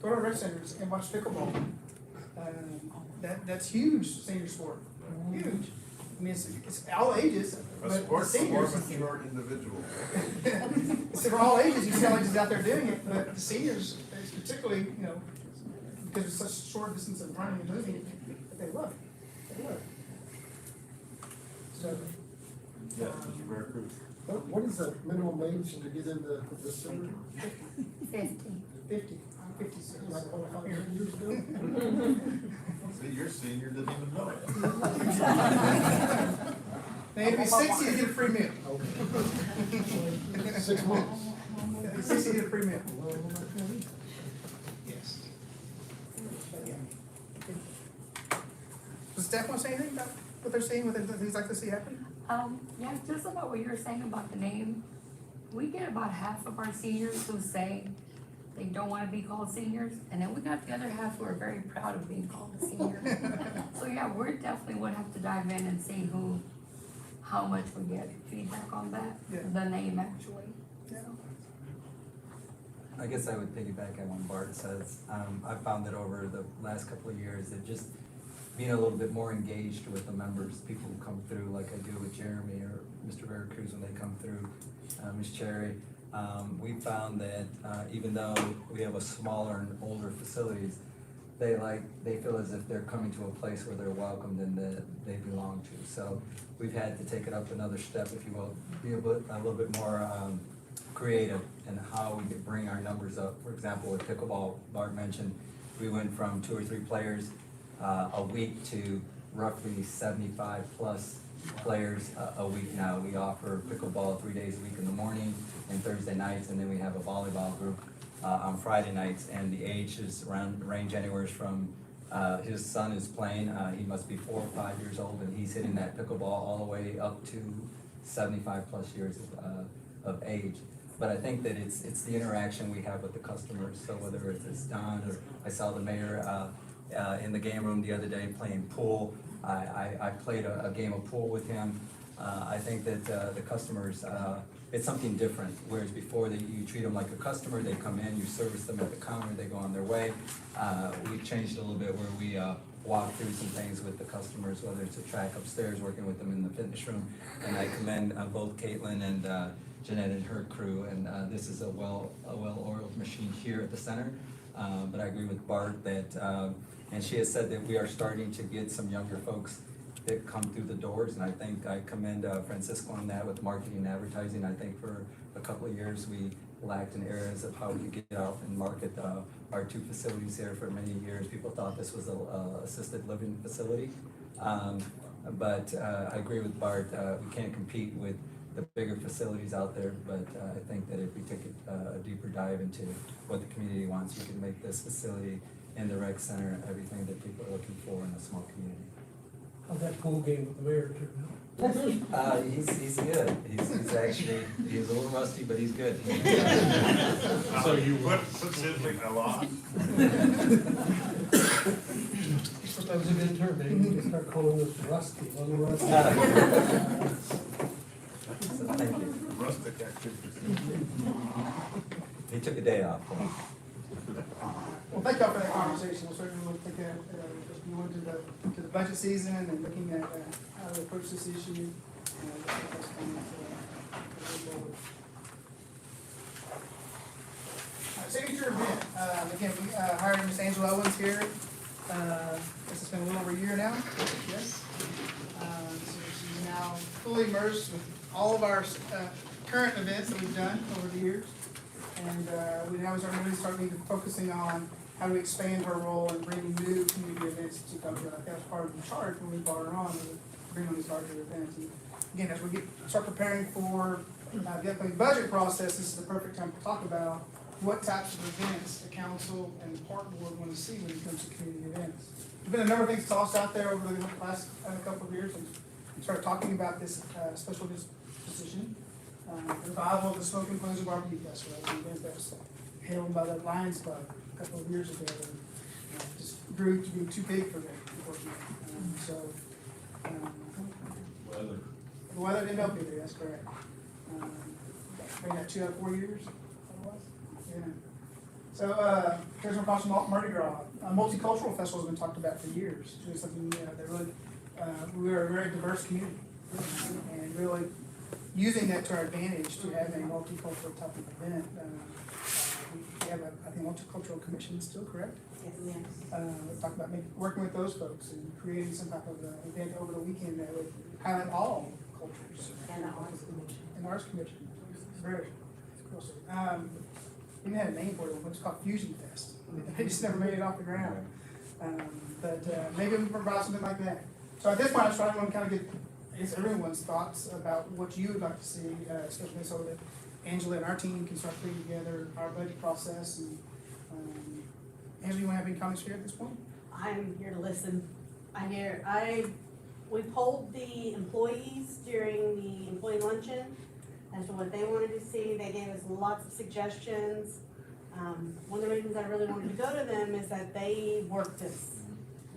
our rec centers and watch pickleball. That's huge senior sport. Huge. I mean, it's all ages, A but the sport for more seniors. mature individuals. It's for all ages, you see all ages out there doing it, but the seniors, particularly, you know, because it's such a short distance of running and moving, but they love it. They love it. So, Yes, Mr. Veracruz. What is the minimum age to get into the center? 50, I'm 56. Like, oh, how many years ago? See, your senior didn't even know it. Now, if you're 60, you get a free meal. Okay. 6 months. If you're 60, you get a free meal. Yes. But, yeah. Does staff want to say anything about what they're seeing, what things like to see happen? Yeah, just about what you were saying about the name. We get about half of our seniors who say they don't wanna be called seniors, and then we got the other half who are very proud of being called a senior. So yeah, we're definitely would have to dive in and see how much we get feedback on that, Yeah. the name actually. So. I guess I would piggyback on what Bart says. I've found that over the last couple of years, that just being a little bit more engaged with the members, people who come through, like I do with Jeremy or Mr. Veracruz when they come through, Ms. Cherry. We found that even though we have a smaller and older facilities, they feel as if they're coming to a place where they're welcomed and that they belong to. So we've had to take it up another step, if you will, be a little bit more creative in how we could bring our numbers up. For example, with pickleball, Bart mentioned, we went from 2 or 3 players a week to roughly 75 plus players a week now. We offer pickleball 3 days a week in the morning and Thursday nights, and then we have a volleyball group on Friday nights, and the age is range anywhere from, his son is playing, he must be 4 or 5 years old, and he's hitting that pickleball all the way up to 75 plus years of age. But I think that it's the interaction we have with the customers, so whether it's Don, or I saw the mayor in the game room the other day playing pool. I played a game of pool with him. I think that the customers, it's something different, whereas before you treat them like a customer, they come in, you service them at the counter, they go on their way. We've changed a little bit where we walk through some things with the customers, whether it's a track upstairs, working with them in the fitness room. And I commend both Caitlin and Jeanette and her crew, and this is a well-oiled machine here at the center. But I agree with Bart that, and she has said that we are starting to get some younger folks that come through the doors, and I think I commend Francisco on that with marketing and advertising. I think for a couple of years, we lacked in areas of how we could get out and market our 2 facilities here. For many years, people thought this was a assisted living facility. But I agree with Bart, we can't compete with the bigger facilities out there, but I think that if we take a deeper dive into what the community wants, we can make this facility in the rec center everything that people are looking for in a small community. How's that pool game with the mayor turn out? He's good. He's actually, he's a little rusty, but he's good. So you what specifically a lot? That was a good term, maybe we can start calling this rusty, little rusty. So thank you. Rustic activities. He took a day off. Well, thank y'all for that conversation. We'll certainly look at that as we go into the budget season and looking at how to approach this issue. Signature event. Again, we hired Ms. Angela Owens here. This has been a little over a year now. Yes. So she's now fully immersed with all of our current events that we've done over the years. And we now are really starting to focusing on how to expand her role and bring new community events to Duncanville. That was part of the charge when we brought her on, to bring on these larger events. And again, as we start preparing for the upcoming budget process, this is the perfect time to talk about what types of events the council and the park board want to see when it comes to community events. There's been a number of things tossed out there over the last couple of years, and we started talking about this special position. The revival of the Smoking Closure Barbecue Festival, an event that was held by the Lions Club a couple of years ago, and just grew to be too big for them, unfortunately. The weather didn't help either, that's correct. Maybe that 2 out of 4 years, that was? Yeah. So, here's across from Mardi Gras. Multicultural festival has been talked about for years. It's something that really, we are a very diverse community, and really using that to our advantage to have a multicultural type of event. We have I think, multicultural commission still, correct? Yes. Let's talk about working with those folks and creating some type of event over the weekend that would highlight all cultures. And the Arts Commission. And the Arts Commission. Very cool. We had a name for it, it was called Fusion Fest. They just never made it off the ground. But maybe we can provide something like that. So at this point, I just want to kind of get, I guess, everyone's thoughts about what you would like to see, especially so that Angela and our team can start putting together our budget process. And Angela, you want to have any comments here at this point? I'm here to listen. We polled the employees during the employee luncheon as to what they wanted to see. They gave us lots of suggestions. One of the reasons I really wanted to go to them is that they work this.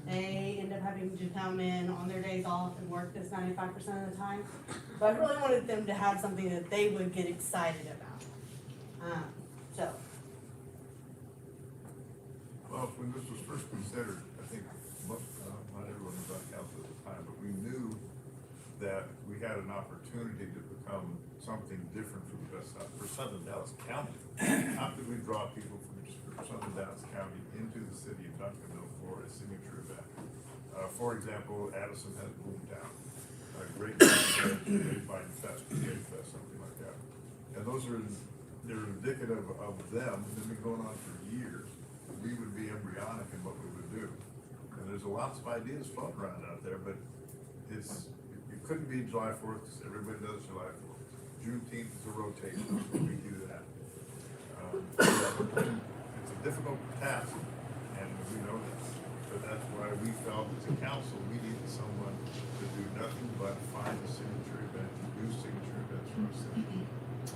They end up having to come in on their days off and work this 95% of the time. So I really wanted them to have something that they would get excited about. Well, when this was first considered, I think most, not everyone was on council at the time, but we knew that we had an opportunity to become something different for the West Side, for Southern Dallas County. How could we draw people from Southern Dallas County into the city of Duncanville for a signature event? For example, Addison has Boomtown, a great Grapevine Fest, something like that. And they're indicative of them, they've been going on for years. We would be embryonic in what we would do. And there's lots of ideas floating around out there, but it couldn't be July 4th, because everybody does July 4th. Juneteenth is a rotation, we do that. It's a difficult task, and we know that. But that's why we felt as a council, we needed someone to do nothing but find a signature event, do signature events for us.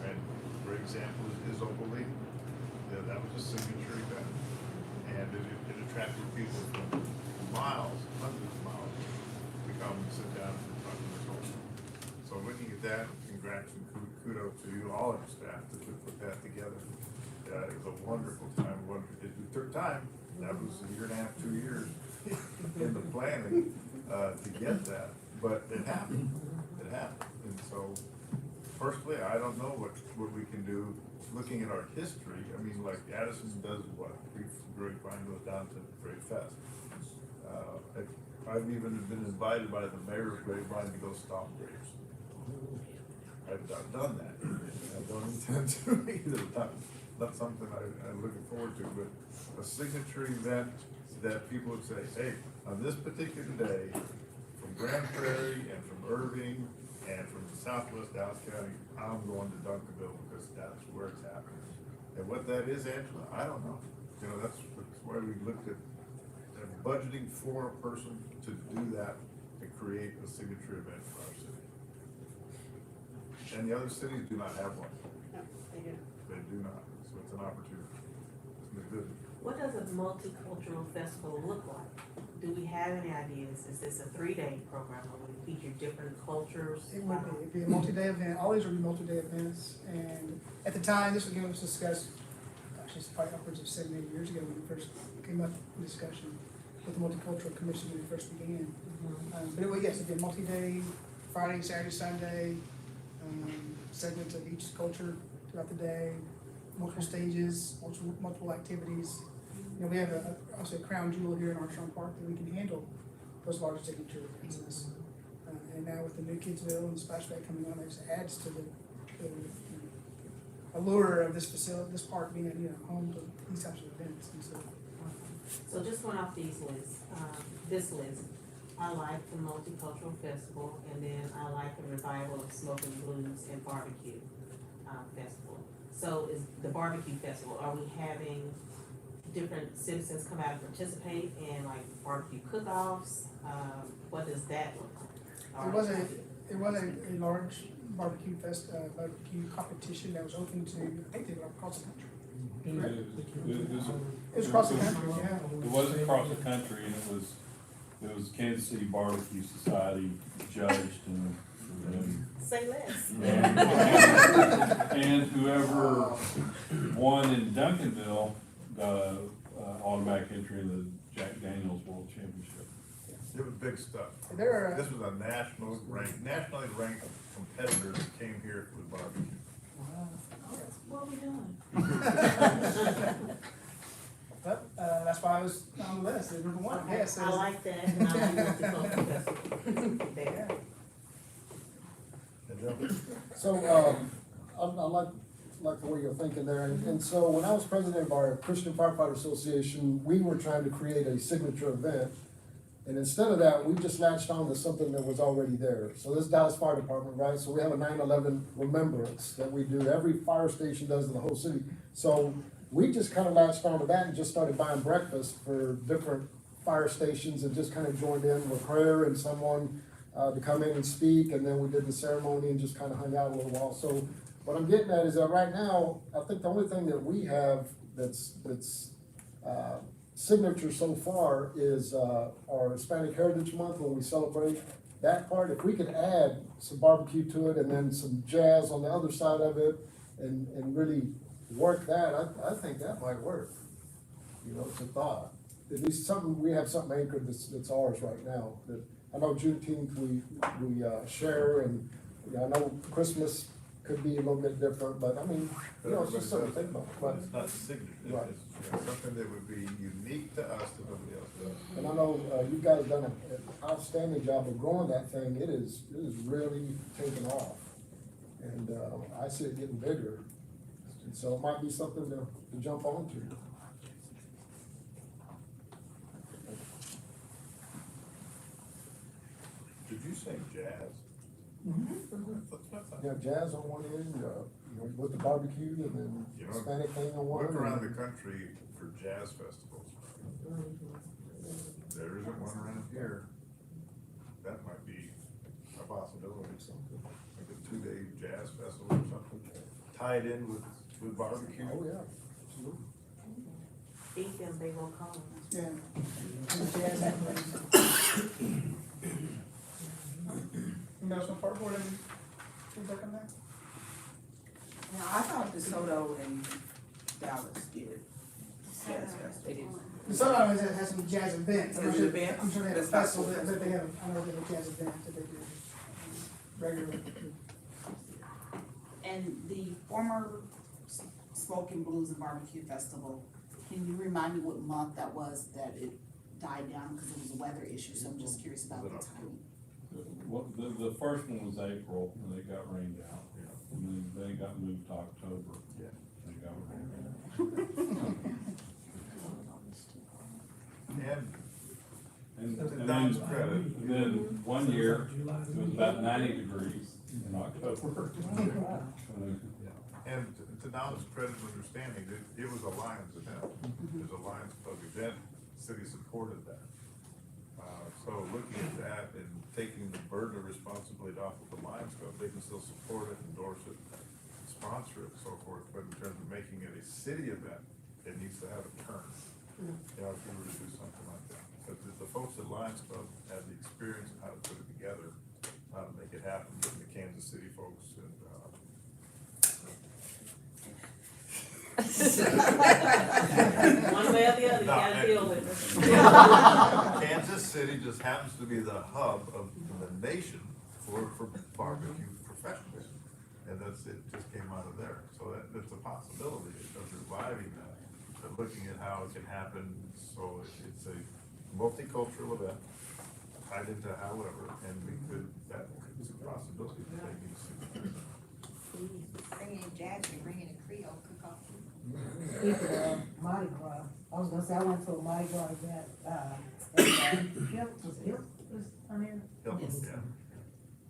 And for example, is Opal. Yeah, that was a signature event. And it attracted people from miles, hundreds of miles, to come and sit down and talk to us all. So looking at that, congrats and kudos to you, all of your staff, to put that together. It was a wonderful time, it took time, that was a year and a half, 2 years in the planning, to get that, but it happened, and so, personally, I don't know what we can do, looking at our history, I mean, like Addison does what, Grapevine goes down to Great Fest. I've even been invited by the mayor of Grapevine to go stomp grapes. I've done that, I don't intend to either, not something I'm looking forward to, but a signature event that people would say, hey, on this particular day, from Grand Prairie and from Irving and from the southwest Dallas County, I'm going to Duncanville because that's where it's happening. And what that is, Angela, I don't know. You know, that's why we looked at budgeting for a person to do that, to create a signature event for our city. And the other cities do not have one. No, they do. They do not. So it's an opportunity. It's good. What does a multicultural festival look like? Do we have any ideas? Is this a 3-day program or will it feature different cultures? It would be, it'd be a multi-day event, all these would be multi-day events, and at the time, this was discussed, gosh, it's probably upwards of 7, 8 years ago when we first came up in discussion with the Multicultural Commission when we first began. But it would, yes, it'd be a multi-day, Friday, Saturday, Sunday, segments of each culture throughout the day, multiple stages, multiple activities. You know, we have also a crown jewel here in Armstrong Park that we can handle those large signature events. And now with the new Kidsville and Splash Pad coming on, it just adds to the allure of this facility, this park being, home to these types of events. And So just going off these lists, this list, I like the Multicultural Festival, and then I like the Revival of Smoking Blues and Barbecue Festival. So is the Barbecue Festival, are we having different citizens come out and participate in like barbecue cook-offs? What does that look like? It was a large barbecue barbecue competition that was open to, I think they were across the country. It was across the country, yeah. It was across the country, and it was Kansas City Barbecue Society judged and Say less. and whoever won in Duncanville got automatic entry in the Jack Daniels World Championship. It was big stuff. This was a nationally ranked competitors that came here for the barbecue. What are we doing? But that's why I was on the list, number one. Okay, Yes, I like that, and I like Multicultural Festival. There. So, I like the way you're thinking there, and so when I was president of our Christian Firefighter Association, we were trying to create a signature event. And instead of that, we just latched on to something that was already there. So this Dallas Fire Department, right? So we have a 9/11 remembrance that we do. Every fire station does in the whole city. So we just kind of latched on to that and just started buying breakfast for different fire stations and just kind of joined in with prayer and someone to come in and speak. And then we did the ceremony and just kind of hung out a little while. So what I'm getting at is that right now, I think the only thing that we have that's signature so far is our Hispanic Heritage Month when we celebrate that part. If we could add some barbecue to it and then some jazz on the other side of it and really work that, I think that might work. You know, it's a thought. At least we have something anchored that's ours right now. That I know Juneteenth we share, and I know Christmas could be a little bit different, but I mean, it's just something to think about. But it's not signature, Right. it's something that would be unique to us that nobody else does. And I know you guys done an outstanding job of growing that thing. It is really taken off. And, I see it getting bigger, and so it might be something to jump onto. Did you say jazz? Yeah, jazz on one end, you know, with the barbecue, and then You know, Hispanic thing on one. Look around the and- country for jazz festivals. There isn't one around here. That might be a possibility. Like a 2-day jazz festival or something, tied in with barbecue. Oh, yeah, absolutely. Feed them, they won't call them. Yeah. Jazz activities. Anybody else on park board, any feedback on that? Now, I thought DeSoto and Dallas did Jazz Fest, they did. Some of them has some jazz events. I'm Is it sure, events? I'm sure they have a That's not festival, full but they have, I don't know if they have a jazz event that they do regularly. And the former Smoking Blues and Barbecue Festival, can you remind me what month that was that it died down because it was a weather issue, so I'm just curious about the timing. Well, the first one was April, and it got rained out, and then it got moved to October. Yeah. And it got rained out. And And to then, Don's credit, and then one year, it was about 90 degrees in October. and to Don's credit and understanding, it was a Lions event. It was a Lions Club event, city supported that. So looking at that and taking the burden of responsibility off of the Lions Club, they can still support it, endorse it, sponsor it, and so forth, but in terms of making it a city event, it needs to have a turn. You know, if you were to do something like that. But the folks at Lions Club have the experience of how to put it together, how to make it happen, getting the Kansas City folks and, One way or the other, you No, gotta and- deal with it. Kansas City just happens to be the hub of the nation for barbecue professionals. And that's, it just came out of there. So that's a possibility of reviving that, but looking at how it can happen. So it's a multicultural event, tied into however, and we could, that is a possibility to take into. Bringing in jazz, you're bringing in Creole cook-off. Speaking of Mardi Gras, I was gonna say, I went to a Mardi Gras event, Hill was on there? Hilton, yeah.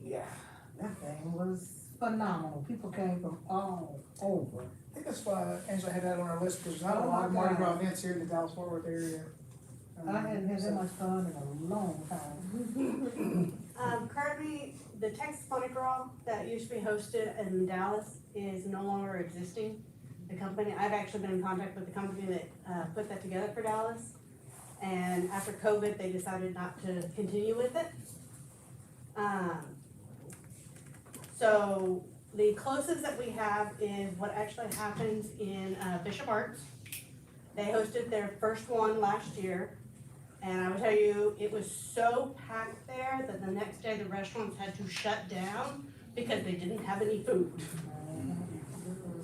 Yeah, that thing was phenomenal. People came from all over. I think that's why Angela had that on our list, because there's not a lot of Mardi Gras events here in the Dallas-Fort Worth area. I hadn't had that much fun in a long time. Currently, the Texas Mardi Gras that used to be hosted in Dallas is no longer existing. The company, I've actually been in contact with the company that put that together for Dallas. And after COVID, they decided not to continue with it. So the closest that we have is what actually happens in Bishop Arts. They hosted their first one last year. And I will tell you, it was so packed there that the next day the restaurants had to shut down because they didn't have any food.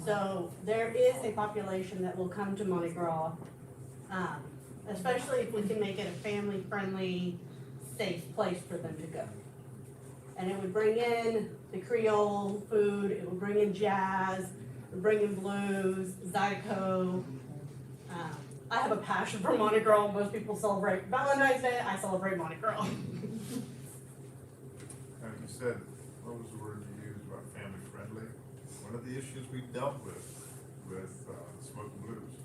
So there is a population that will come to Mardi Gras, especially if we can make it a family-friendly, safe place for them to go. And it would bring in the Creole food, it would bring in jazz, it would bring in blues, Zydeco. I have a passion for Mardi Gras. Most people celebrate Valentine's Day, I celebrate Mardi Gras. And you said, what was the word you used about family friendly? One of the issues we dealt with Smoking Blues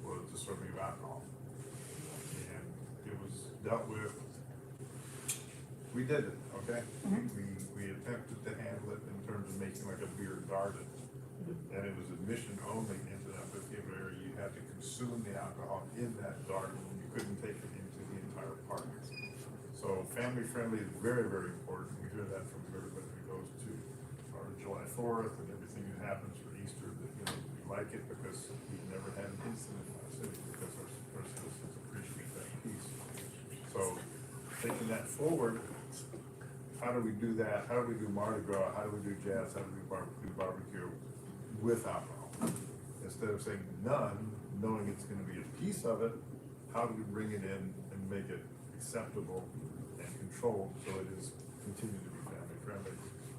was the serving of alcohol. And it was dealt with, we did it, okay? We attempted to handle it in terms of making like a beer garden. And it was admission only into that particular area. You had to consume the alcohol in that garden. You couldn't take it into the entire park. So family friendly is very, very important. We hear that from everybody who goes to our July 4th and everything that happens for Easter, that, you know, we like it because we've never had an incident in our city because our citizens appreciate that piece. So taking that forward, how do we do that? How do we do Mardi Gras? How do we do jazz? How do we do barbecue with alcohol? Instead of saying none, knowing it's gonna be a piece of it, how do we bring it in and make it acceptable and controlled so it is continue to be family friendly?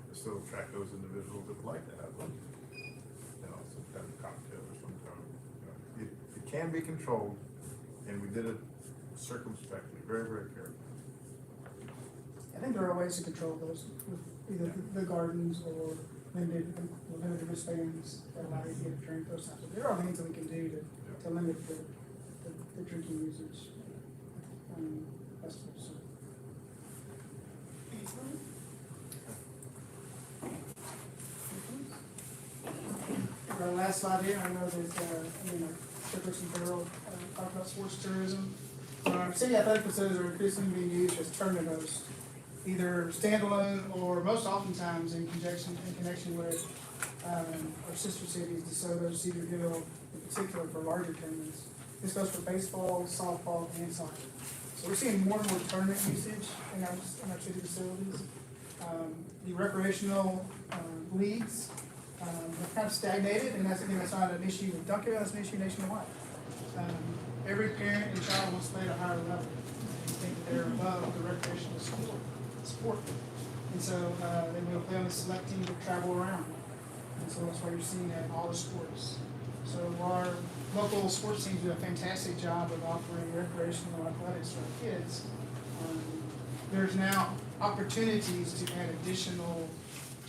The also attract those individuals that would like to have some kind of cocktail or some kind of, it can be controlled, and we did it circumspectly, very, very carefully. I think there are ways to control those with either the gardens or limited wristbands that allow you to get a drink, those types of, there are things that we can do to limit the drinking usage. Festivals, so. Our last slide here, I know that, Chairperson Farrell talked about sports tourism. Our city athletic facilities are increasingly being used as tournament hosts, either standalone or most oftentimes in connection with our sister cities, DeSoto, Cedar Hill, in particular for larger tournaments. This goes for baseball, softball, and soccer. So we're seeing more and more tournament usage in our city facilities. The recreational leagues have kind of stagnated, and that's not an issue with Duncanville, that's an issue nationwide. Every parent and child wants to play at a higher level. They think that they're above the recreational sport. And so they will play on the select team to travel around. And so that's why you're seeing that in all the sports. So our local sports teams do a fantastic job of offering recreational athletics to our kids. There's now opportunities to add additional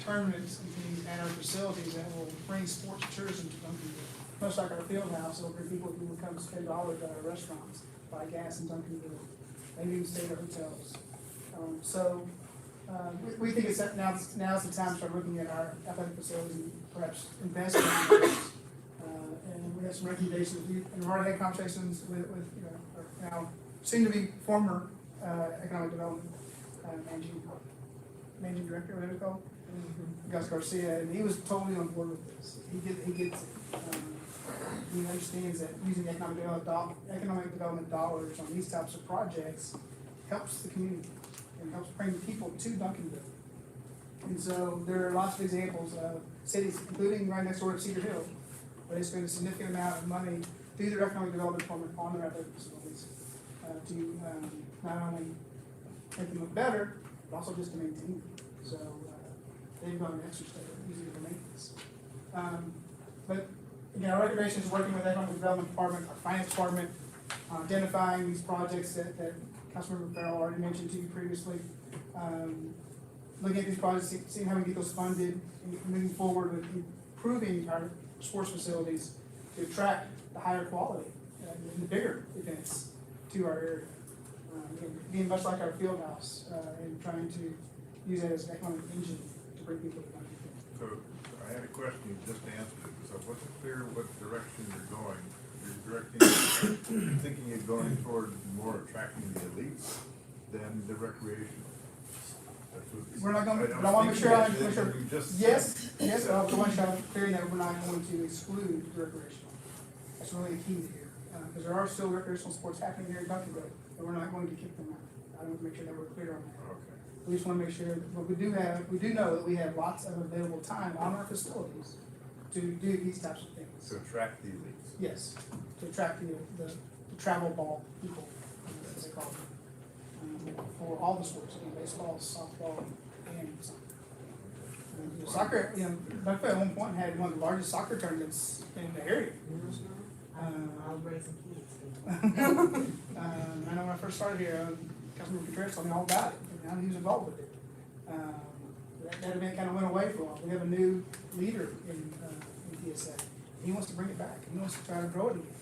tournaments and things at our facilities that will bring sports tourism to Duncanville. Much like our field house, it'll bring people who will come spend dollars at our restaurants, buy gas in Duncanville, maybe even stay at hotels. We think it's now's the time to start looking at our athletic facilities and perhaps investing in those. And we have some recommendations. We've already had conversations with our now soon-to-be former economic development managing director, whatever it's called, Gus Garcia, and he was totally on board with this. He gets it. He understands that using economic development dollars on these types of projects helps the community and helps bring people to Duncanville. And so there are lots of examples of cities, including right next door to Cedar Hill, where they spend a significant amount of money through their economic development department on their athletic facilities to not only make them look better, but also just to maintain them. So they've gone an extra step using it for maintenance. But again, our recommendation is working with the economic development department, our finance department, identifying these projects that Councilmember Farrell already mentioned to you previously. Looking at these projects, seeing how we can get those funded, and moving forward with improving our sports facilities to attract the higher quality and the bigger events to our area. Being much like our field house and trying to use that as an economic engine to bring people to Duncanville. So I had a question, you just answered it, because I wasn't clear what direction you're going. You're thinking of going toward more attracting the elites than the recreational. We're not going to, but I want to make sure, yes, but I want to make sure I'm clear that we're not going to exclude the recreational. That's really the key here, because there are still recreational sports happening here in Duncanville, and we're not going to kick them out. I want to make sure that we're clear on that. Okay. We just want to make sure that what we do know that we have lots of available time on our facilities to do these types of things. To attract the elites. Yes, to attract the travel ball people, as they call them, for all the sports, baseball, softball, and soccer. Duncanville at one point had one of the largest soccer tournaments in the area. I was raising kids. I know when I first started here, Councilmember Contreras told me all about it, and he was involved with it. That event kind of went away for a while. We have a new leader in TSA. He wants to bring it back. He wants to try to grow it again.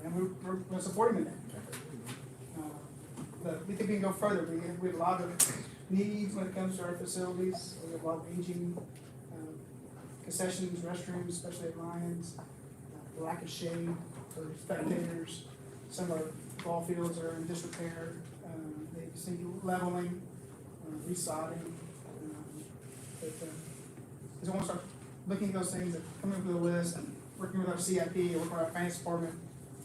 And we're supporting him in that. But we think we can go further. We have a lot of needs when it comes to our facilities. We have a lot of aging concessions, restrooms, especially at Lions, lack of shade for spectators. Some of our ball fields are in disrepair. They just need leveling, resodding. I want to start looking at those things, coming up with a list, and working with our CIP, working with our finance department,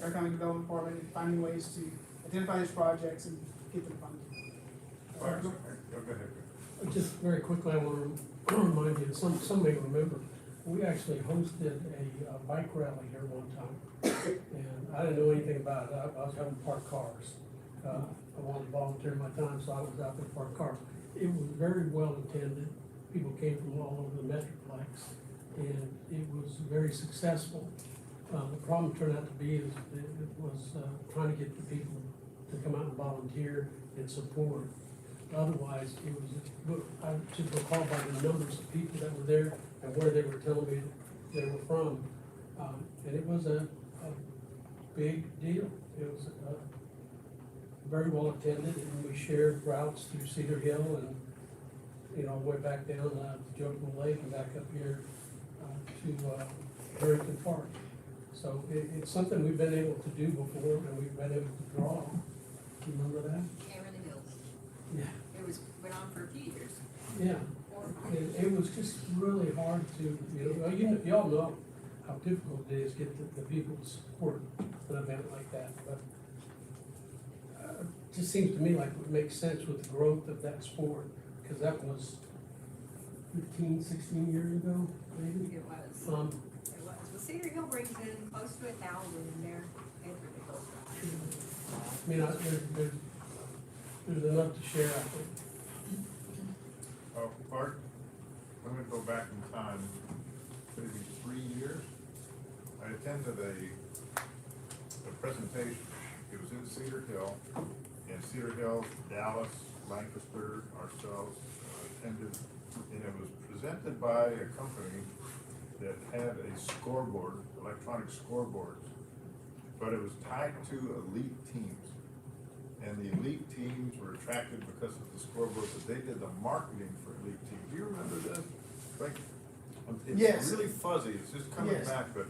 our economic development department, and finding ways to identify these projects and get them funded. Go ahead. Just very quickly, I want to remind you, some may remember, we actually hosted a bike rally here one time. And I didn't know anything about it. I was having to park cars. I wanted to volunteer my time, so I was out there to park cars. It was very well attended, people came from all over the Metroplex, and it was very successful. The problem turned out to be is that it was, trying to get the people to come out and volunteer and support. Otherwise, it was, I just recall by the numbers of people that were there and where they were telling me they were from. And it was a big deal. It was, very well attended, and we shared routes through Cedar Hill and, you know, went back down, Joking Lake and back up here, to, Harrington Park. So it's something we've been able to do before, and we've been able to draw. Do you remember that? Hammer the Hills. Yeah. It went on for a few years. Yeah, it was just really hard to, you know, y'all know how difficult it is to get the people to support an event like that, but it just seems to me like it would make sense with the growth of that sport, because that was 15, 16 years ago, maybe? It was. Um, It was. Well, Cedar Hill brings in close to 1,000 in there every day. I mean, there's enough to share, I think. Bart, I'm gonna go back in time, maybe 3 years. I attended a presentation. It was in Cedar Hill, Dallas, Lancaster, ourselves attended, and it was presented by a company that had a scoreboard, electronic scoreboards, but it was tied to elite teams. And the elite teams were attracted because of the scoreboard, but they did the marketing for elite teams. Do you remember this? Like, Yes. it's really fuzzy, it's just coming Yes. back, but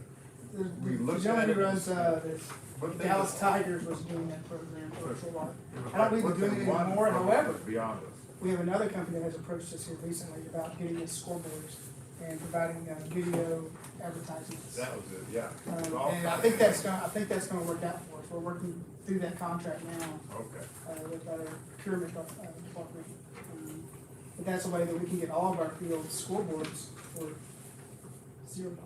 The we looked gentleman at who it. runs, the But they- Dallas Tigers was doing that program for a while. it was I don't like believe what they're they doing it wanted anymore, from us however, was beyond us. we have another company that has approached us here recently about getting us scoreboards and providing, video advertisements. That was it, yeah. It was all And I kinda- think that's gonna work out for us. We're working through that contract now, Okay. with our procurement, department. But that's a way that we can get all of our field scoreboards for $0.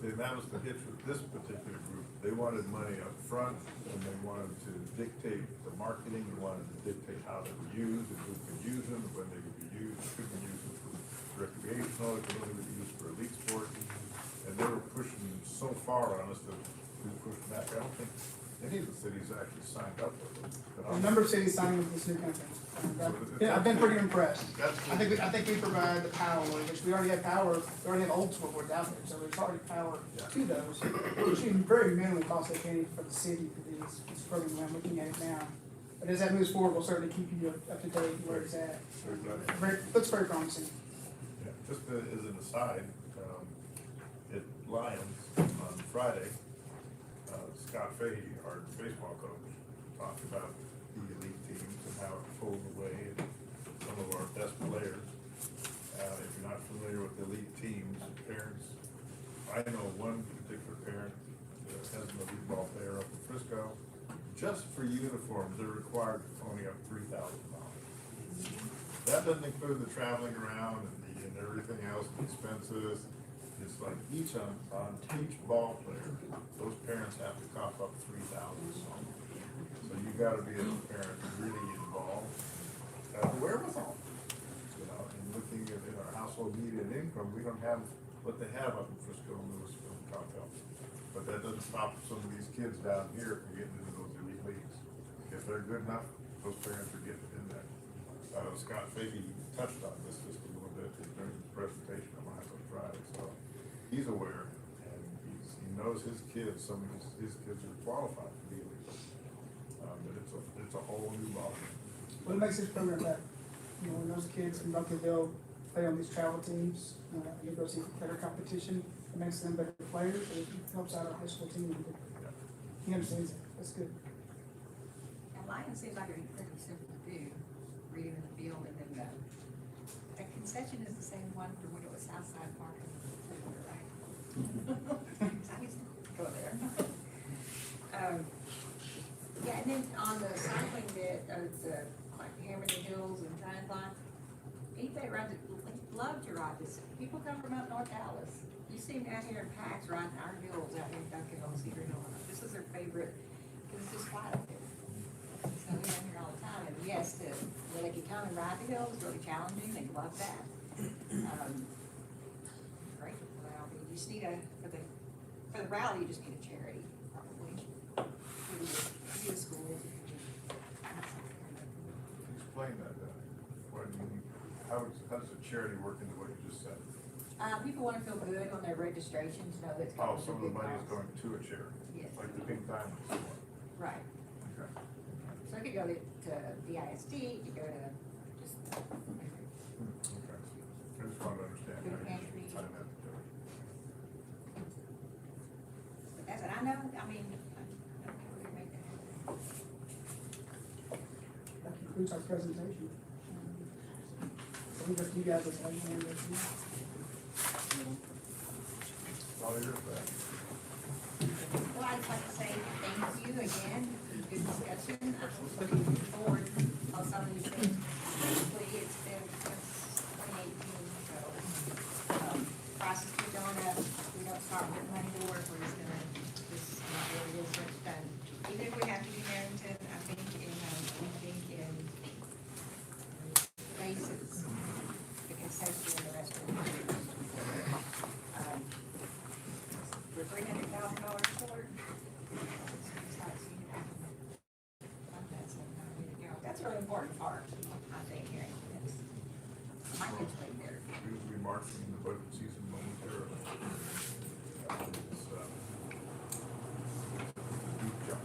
And that was the hitch with this particular group. They wanted money up front, and they wanted to dictate the marketing, they wanted to dictate how they were used, and who could use them, when they would be used, could be used for recreational, it could only be used for elite sport. And they were pushing so far on us that we pushed back. I don't think any of the cities actually signed up with them. But A number of cities signing with this new company. Yeah, I've been pretty impressed. I think we provide the power, which we already have power, we already have old scoreboards out there, so there's already power to those. Which is very minimally cost a penny for the city to do this program, I'm looking at it now. But as that moves forward, we'll certainly keep you up to date where it's at. Looks very promising. Yeah, just as an aside, at Lions on Friday, Scott Fahey, our baseball coach, talked about the elite teams and how it pulled away some of our best players. If you're not familiar with elite teams, parents, I know one particular parent that has an elite ball player up in Frisco. Just for uniforms, they're required to pony up $3,000. That doesn't include the traveling around and everything else, the expenses. It's like each ball player, those parents have to cough up $3,000. So you gotta be a parent really involved, have the wherewithal. You know, and looking at in our household median income, we don't have what they have up in Frisco and Louisville and Duncanville. But that doesn't stop some of these kids down here from getting into those elite leagues. If they're good enough, those parents are getting in there. Scott Fahey touched on this just a little bit during his presentation on Lions on Friday, so he's aware, and he knows his kids, some of his kids are qualified to be elite. But it's a whole new ballgame. What makes this program better? You know, when those kids from Duncanville play on these travel teams, you go see better competition, it makes them better players, it helps out our high school team. He understands it, that's good. And Lions seems like a pretty simple to do, reading in the field, and then the concession is the same one for when it was Southside Park, right? I used to go there. Yeah, and then on the cycling bit, the, like Hammer the Hills and Triathlon, anybody rides it, love to ride this. People come from up North Dallas. You see them out here in packs riding our hills out here in Duncanville, Cedar Hill. This is their favorite, because it's just flat up there. So we have here all the time, and yes, they can come and ride the hill, it's really challenging, they love that. Great, well, you just need for the rally, you just need a charity, probably. Maybe the school. Explain that, what do you mean, how does a charity work into what you just said? People wanna feel good on their registrations, know that it's Oh, going to some of big the money is cause. going to a charity, Yes, like the Pink Diamond. right. Okay. So it could go to the ISD, it could go to just, Okay. I just wanted to understand. Food how you pantry. tie that together. but that's what I know, I mean, I don't know where to make that happen. That concludes our presentation. Leave it to you guys with anything that you. All yours, Brad. Well, I'd just like to say thank you again, good discussion, I'm looking forward, on some of these things. Hopefully, it's been since 2018, so, prices keep going up, we don't start putting money to work, we're just gonna, it is what's done. Even if we have to do Barrington, I think we think in bases, the concession and the rest of the we're $300,000 short. That's a really important part, I think, here. My kids played there. We marching in the budget season momentarily. It's, huge jump.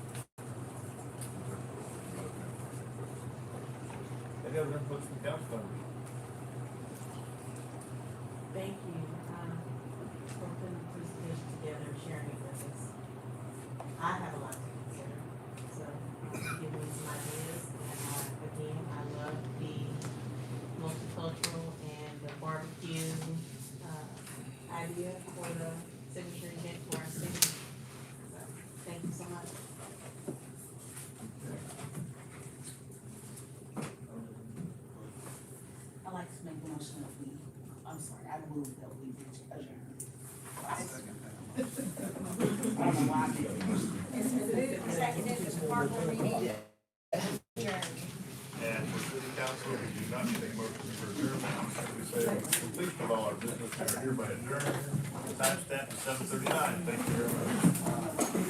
Any other inputs from council members? Thank you, for putting this presentation together and sharing it with us. I have a lot to consider, so give me some ideas. And again, I love the multicultural and the barbecue, idea for the signature event for our city. So, thank you so much. I'd like to make a motion that we, I'm sorry, I move that we adjourn. I don't know why I did it. It's been moved and seconded, Mr. Parker, meeting adjourned. And for city council, we do not need a motion for adjournment, simply say completion of all our business, we are hereby adjourned. Timestamp is 7:39, thank you very much.